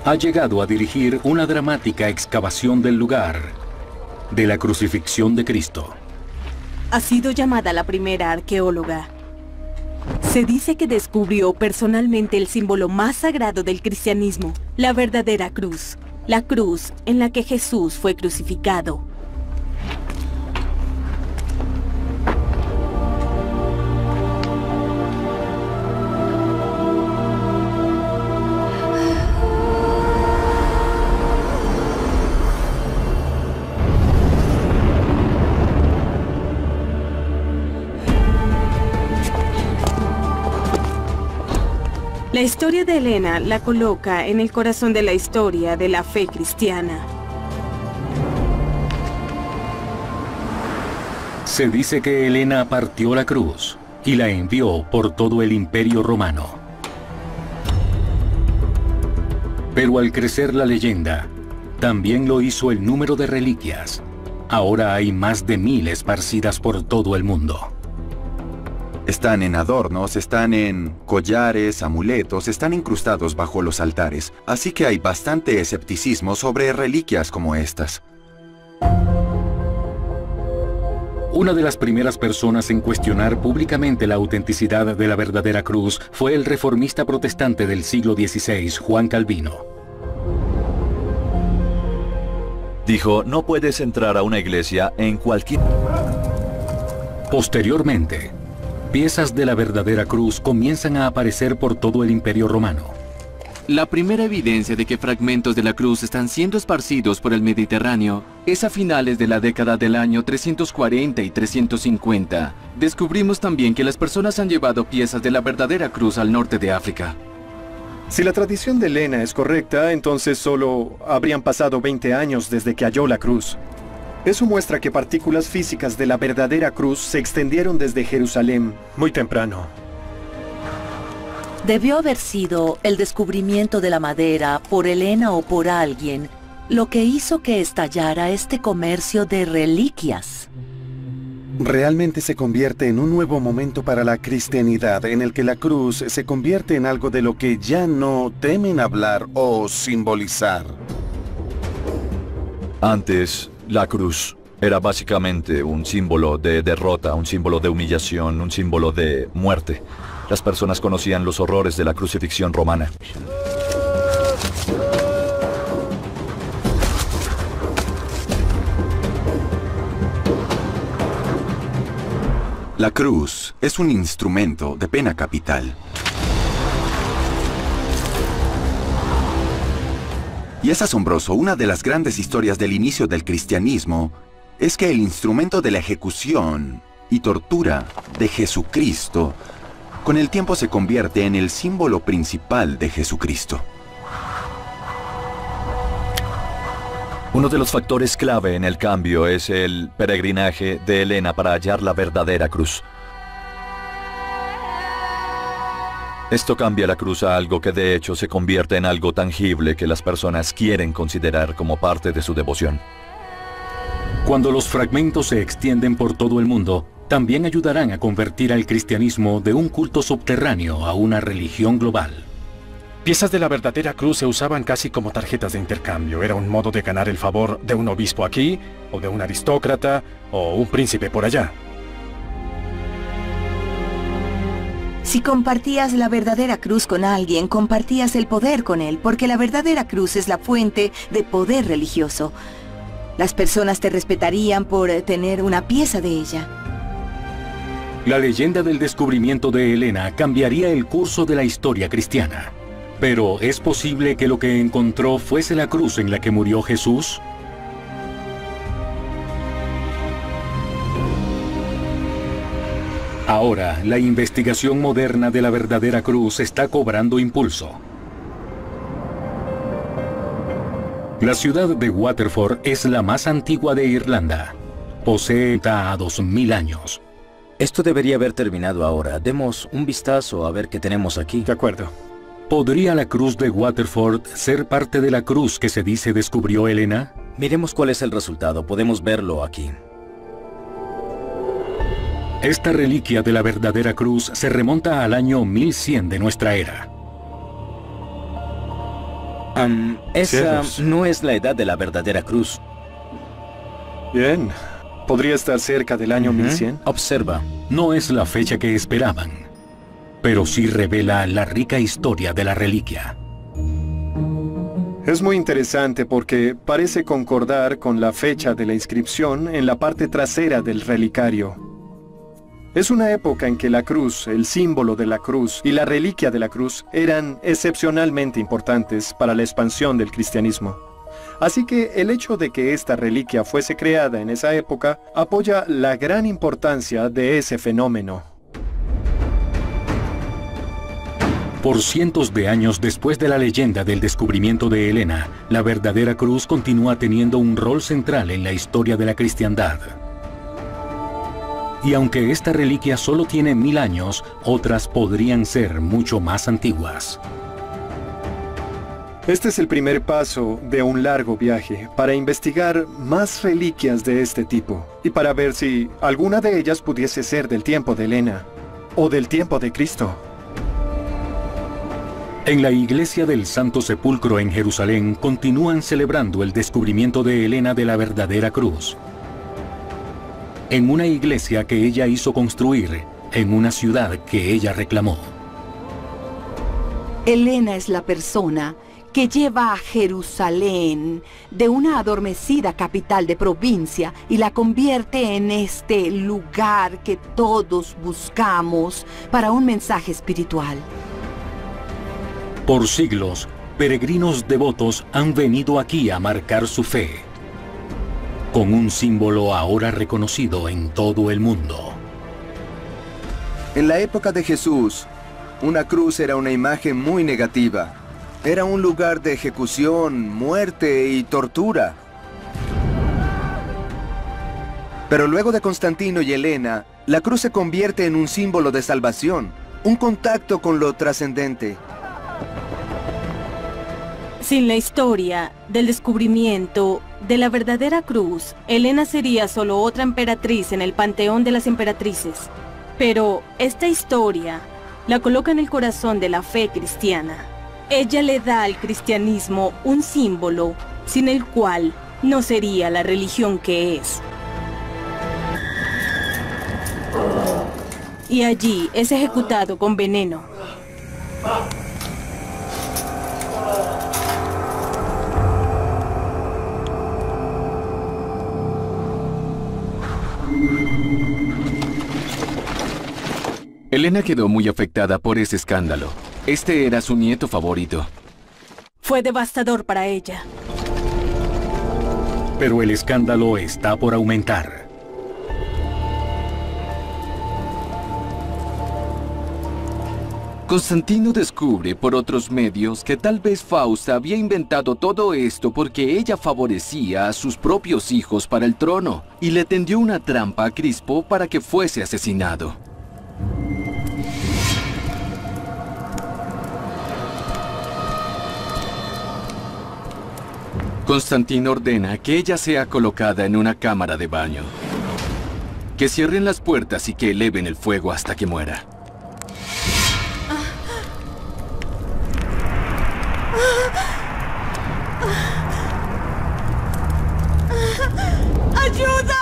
Ha llegado a dirigir una dramática excavación del lugar de la crucifixión de Cristo. Ha sido llamada la primera arqueóloga. Se dice que descubrió personalmente el símbolo más sagrado del cristianismo, la verdadera cruz, la cruz en la que Jesús fue crucificado. La historia de Helena la coloca en el corazón de la historia de la fe cristiana. Se dice que Helena partió la cruz y la envió por todo el Imperio Romano. Pero al crecer la leyenda, también lo hizo el número de reliquias. Ahora hay más de 1000 esparcidas por todo el mundo. Están en adornos, están en collares, amuletos, están incrustados bajo los altares. Así que hay bastante escepticismo sobre reliquias como estas. Una de las primeras personas en cuestionar públicamente la autenticidad de la verdadera cruz fue el reformista protestante del siglo XVI, Juan Calvino. Dijo, no puedes entrar a una iglesia en cualquier... Posteriormente, piezas de la verdadera cruz comienzan a aparecer por todo el Imperio Romano. La primera evidencia de que fragmentos de la cruz están siendo esparcidos por el Mediterráneo es a finales de la década del año 340 y 350. Descubrimos también que las personas han llevado piezas de la verdadera cruz al norte de África. Si la tradición de Elena es correcta, entonces solo habrían pasado 20 años desde que halló la cruz. Eso muestra que partículas físicas de la verdadera cruz se extendieron desde Jerusalén muy temprano. Debió haber sido el descubrimiento de la madera por Elena o por alguien lo que hizo que estallara este comercio de reliquias. Realmente se convierte en un nuevo momento para la cristianidad, en el que la cruz se convierte en algo de lo que ya no temen hablar o simbolizar. Antes, la cruz era básicamente un símbolo de derrota, un símbolo de humillación, un símbolo de muerte. Las personas conocían los horrores de la crucifixión romana. La cruz es un instrumento de pena capital. Y es asombroso, una de las grandes historias del inicio del cristianismo es que el instrumento de la ejecución y tortura de Jesucristo con el tiempo se convierte en el símbolo principal de Jesucristo. Uno de los factores clave en el cambio es el peregrinaje de Elena para hallar la verdadera cruz. Esto cambia la cruz a algo que de hecho se convierte en algo tangible que las personas quieren considerar como parte de su devoción. Cuando los fragmentos se extienden por todo el mundo, también ayudarán a convertir al cristianismo de un culto subterráneo a una religión global. Piezas de la verdadera cruz se usaban casi como tarjetas de intercambio. Era un modo de ganar el favor de un obispo aquí, o de un aristócrata, o un príncipe por allá. Si compartías la verdadera cruz con alguien, compartías el poder con él, porque la verdadera cruz es la fuente de poder religioso. Las personas te respetarían por tener una pieza de ella. La leyenda del descubrimiento de Elena cambiaría el curso de la historia cristiana. Pero, ¿es posible que lo que encontró fuese la cruz en la que murió Jesús? Ahora, la investigación moderna de la verdadera cruz está cobrando impulso. La ciudad de Waterford es la más antigua de Irlanda. Posee a 2000 años. Esto debería haber terminado ahora. Demos un vistazo a ver qué tenemos aquí. De acuerdo. ¿Podría la cruz de Waterford ser parte de la cruz que se dice descubrió Elena? Miremos cuál es el resultado. Podemos verlo aquí. Esta reliquia de la verdadera cruz se remonta al año 1100 de nuestra era. Esa no es la edad de la verdadera cruz. Bien. ¿Podría estar cerca del año 1100? Observa, no es la fecha que esperaban, pero sí revela la rica historia de la reliquia. Es muy interesante porque parece concordar con la fecha de la inscripción en la parte trasera del relicario. Es una época en que la cruz, el símbolo de la cruz y la reliquia de la cruz eran excepcionalmente importantes para la expansión del cristianismo. Así que el hecho de que esta reliquia fuese creada en esa época apoya la gran importancia de ese fenómeno. Por cientos de años después de la leyenda del descubrimiento de Elena, la verdadera cruz continúa teniendo un rol central en la historia de la cristiandad. Y aunque esta reliquia solo tiene 1000 años, otras podrían ser mucho más antiguas. Este es el primer paso de un largo viaje para investigar más reliquias de este tipo y para ver si alguna de ellas pudiese ser del tiempo de Elena o del tiempo de Cristo. En la iglesia del Santo Sepulcro en Jerusalén continúan celebrando el descubrimiento de Elena de la verdadera cruz. En una iglesia que ella hizo construir, en una ciudad que ella reclamó. Elena es la persona que lleva a Jerusalén de una adormecida capital de provincia y la convierte en este lugar que todos buscamos para un mensaje espiritual. Por siglos, peregrinos devotos han venido aquí a marcar su fe. con un símbolo ahora reconocido en todo el mundo. En la época de Jesús, una cruz era una imagen muy negativa. Era un lugar de ejecución, muerte y tortura. Pero luego de Constantino y Helena, la cruz se convierte en un símbolo de salvación, un contacto con lo trascendente. Sin la historia del descubrimiento de la verdadera cruz, Helena sería solo otra emperatriz en el panteón de las emperatrices. Pero esta historia la coloca en el corazón de la fe cristiana. Ella le da al cristianismo un símbolo sin el cual no sería la religión que es. Y allí es ejecutado con veneno. Helena quedó muy afectada por ese escándalo. Este era su nieto favorito. Fue devastador para ella. Pero el escándalo está por aumentar. Constantino descubre por otros medios que tal vez Fausta había inventado todo esto porque ella favorecía a sus propios hijos para el trono y le tendió una trampa a Crispo para que fuese asesinado. Constantino ordena que ella sea colocada en una cámara de baño, que cierren las puertas y que eleven el fuego hasta que muera. ¡Ayuda!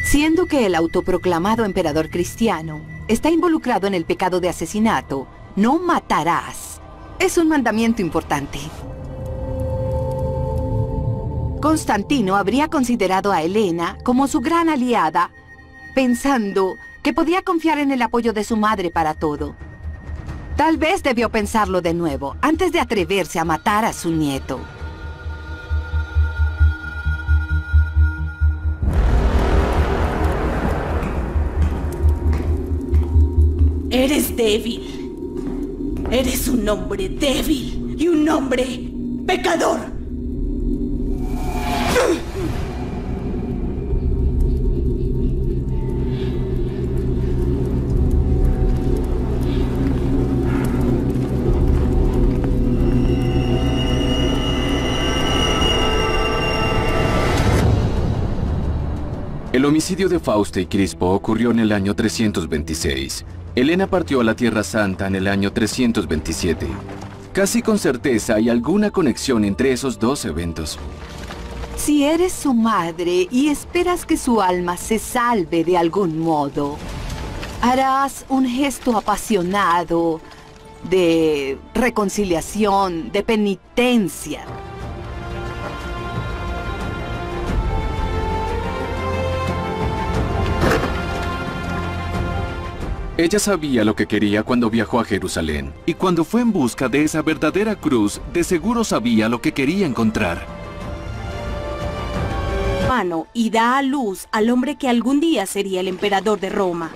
Siendo que el autoproclamado emperador cristiano está involucrado en el pecado de asesinato, no matarás. Es un mandamiento importante. Constantino habría considerado a Helena como su gran aliada, pensando que podía confiar en el apoyo de su madre para todo. Tal vez debió pensarlo de nuevo, antes de atreverse a matar a su nieto. Eres débil. Eres un hombre débil y un hombre pecador. El homicidio de Fausta y Crispo ocurrió en el año 326. Helena partió a la Tierra Santa en el año 327. Casi con certeza hay alguna conexión entre esos dos eventos. Si eres su madre y esperas que su alma se salve de algún modo, harás un gesto apasionado de reconciliación, de penitencia. Ella sabía lo que quería cuando viajó a Jerusalén, y cuando fue en busca de esa verdadera cruz, de seguro sabía lo que quería encontrar. Y da a luz al hombre que algún día sería el emperador de Roma.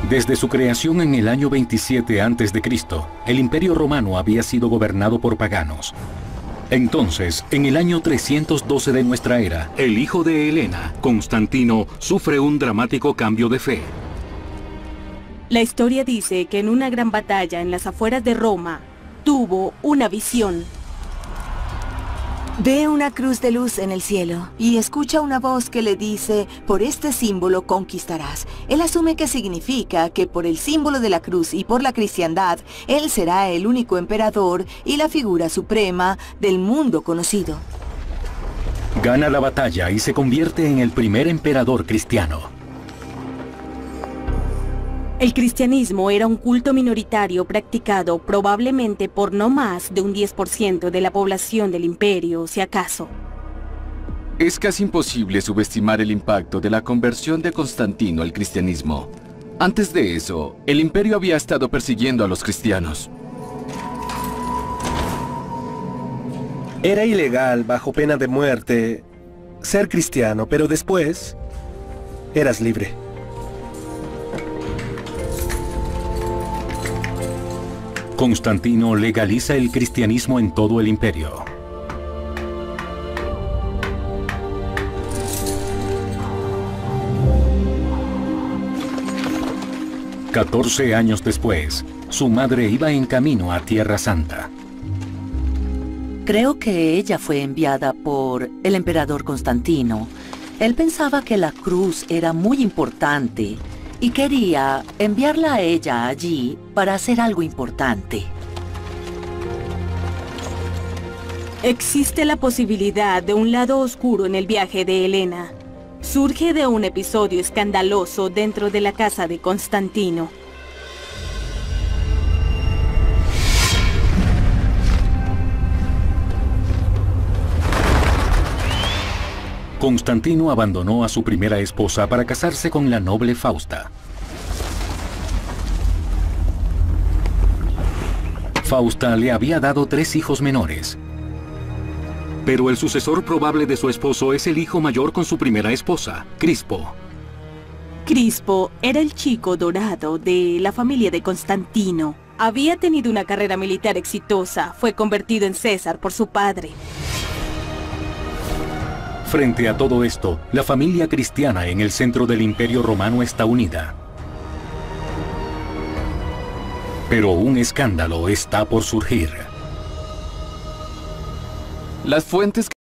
Desde su creación en el año 27 a.C., el Imperio Romano había sido gobernado por paganos. Entonces, en el año 312 de nuestra era, el hijo de Helena, Constantino, sufre un dramático cambio de fe. La historia dice que en una gran batalla en las afueras de Roma, tuvo una visión. Ve una cruz de luz en el cielo y escucha una voz que le dice, por este símbolo conquistarás. Él asume que significa que por el símbolo de la cruz y por la cristiandad, él será el único emperador y la figura suprema del mundo conocido. Gana la batalla y se convierte en el primer emperador cristiano. El cristianismo era un culto minoritario practicado probablemente por no más de un 10% de la población del imperio, si acaso. Es casi imposible subestimar el impacto de la conversión de Constantino al cristianismo. Antes de eso, el imperio había estado persiguiendo a los cristianos. Era ilegal, bajo pena de muerte, ser cristiano, pero después eras libre. Constantino legaliza el cristianismo en todo el imperio. «14 años después, su madre iba en camino a Tierra Santa. Creo que ella fue enviada por el emperador Constantino. Él pensaba que la cruz era muy importante y quería enviarla a ella allí para hacer algo importante. Existe la posibilidad de un lado oscuro en el viaje de Helena. Surge de un episodio escandaloso dentro de la casa de Constantino. Constantino abandonó a su primera esposa para casarse con la noble Fausta. Fausta le había dado 3 hijos menores. Pero el sucesor probable de su esposo es el hijo mayor con su primera esposa, Crispo. Crispo era el chico dorado de la familia de Constantino. Había tenido una carrera militar exitosa, fue convertido en César por su padre. Frente a todo esto, la familia cristiana en el centro del Imperio Romano está unida. Pero un escándalo está por surgir. Las fuentes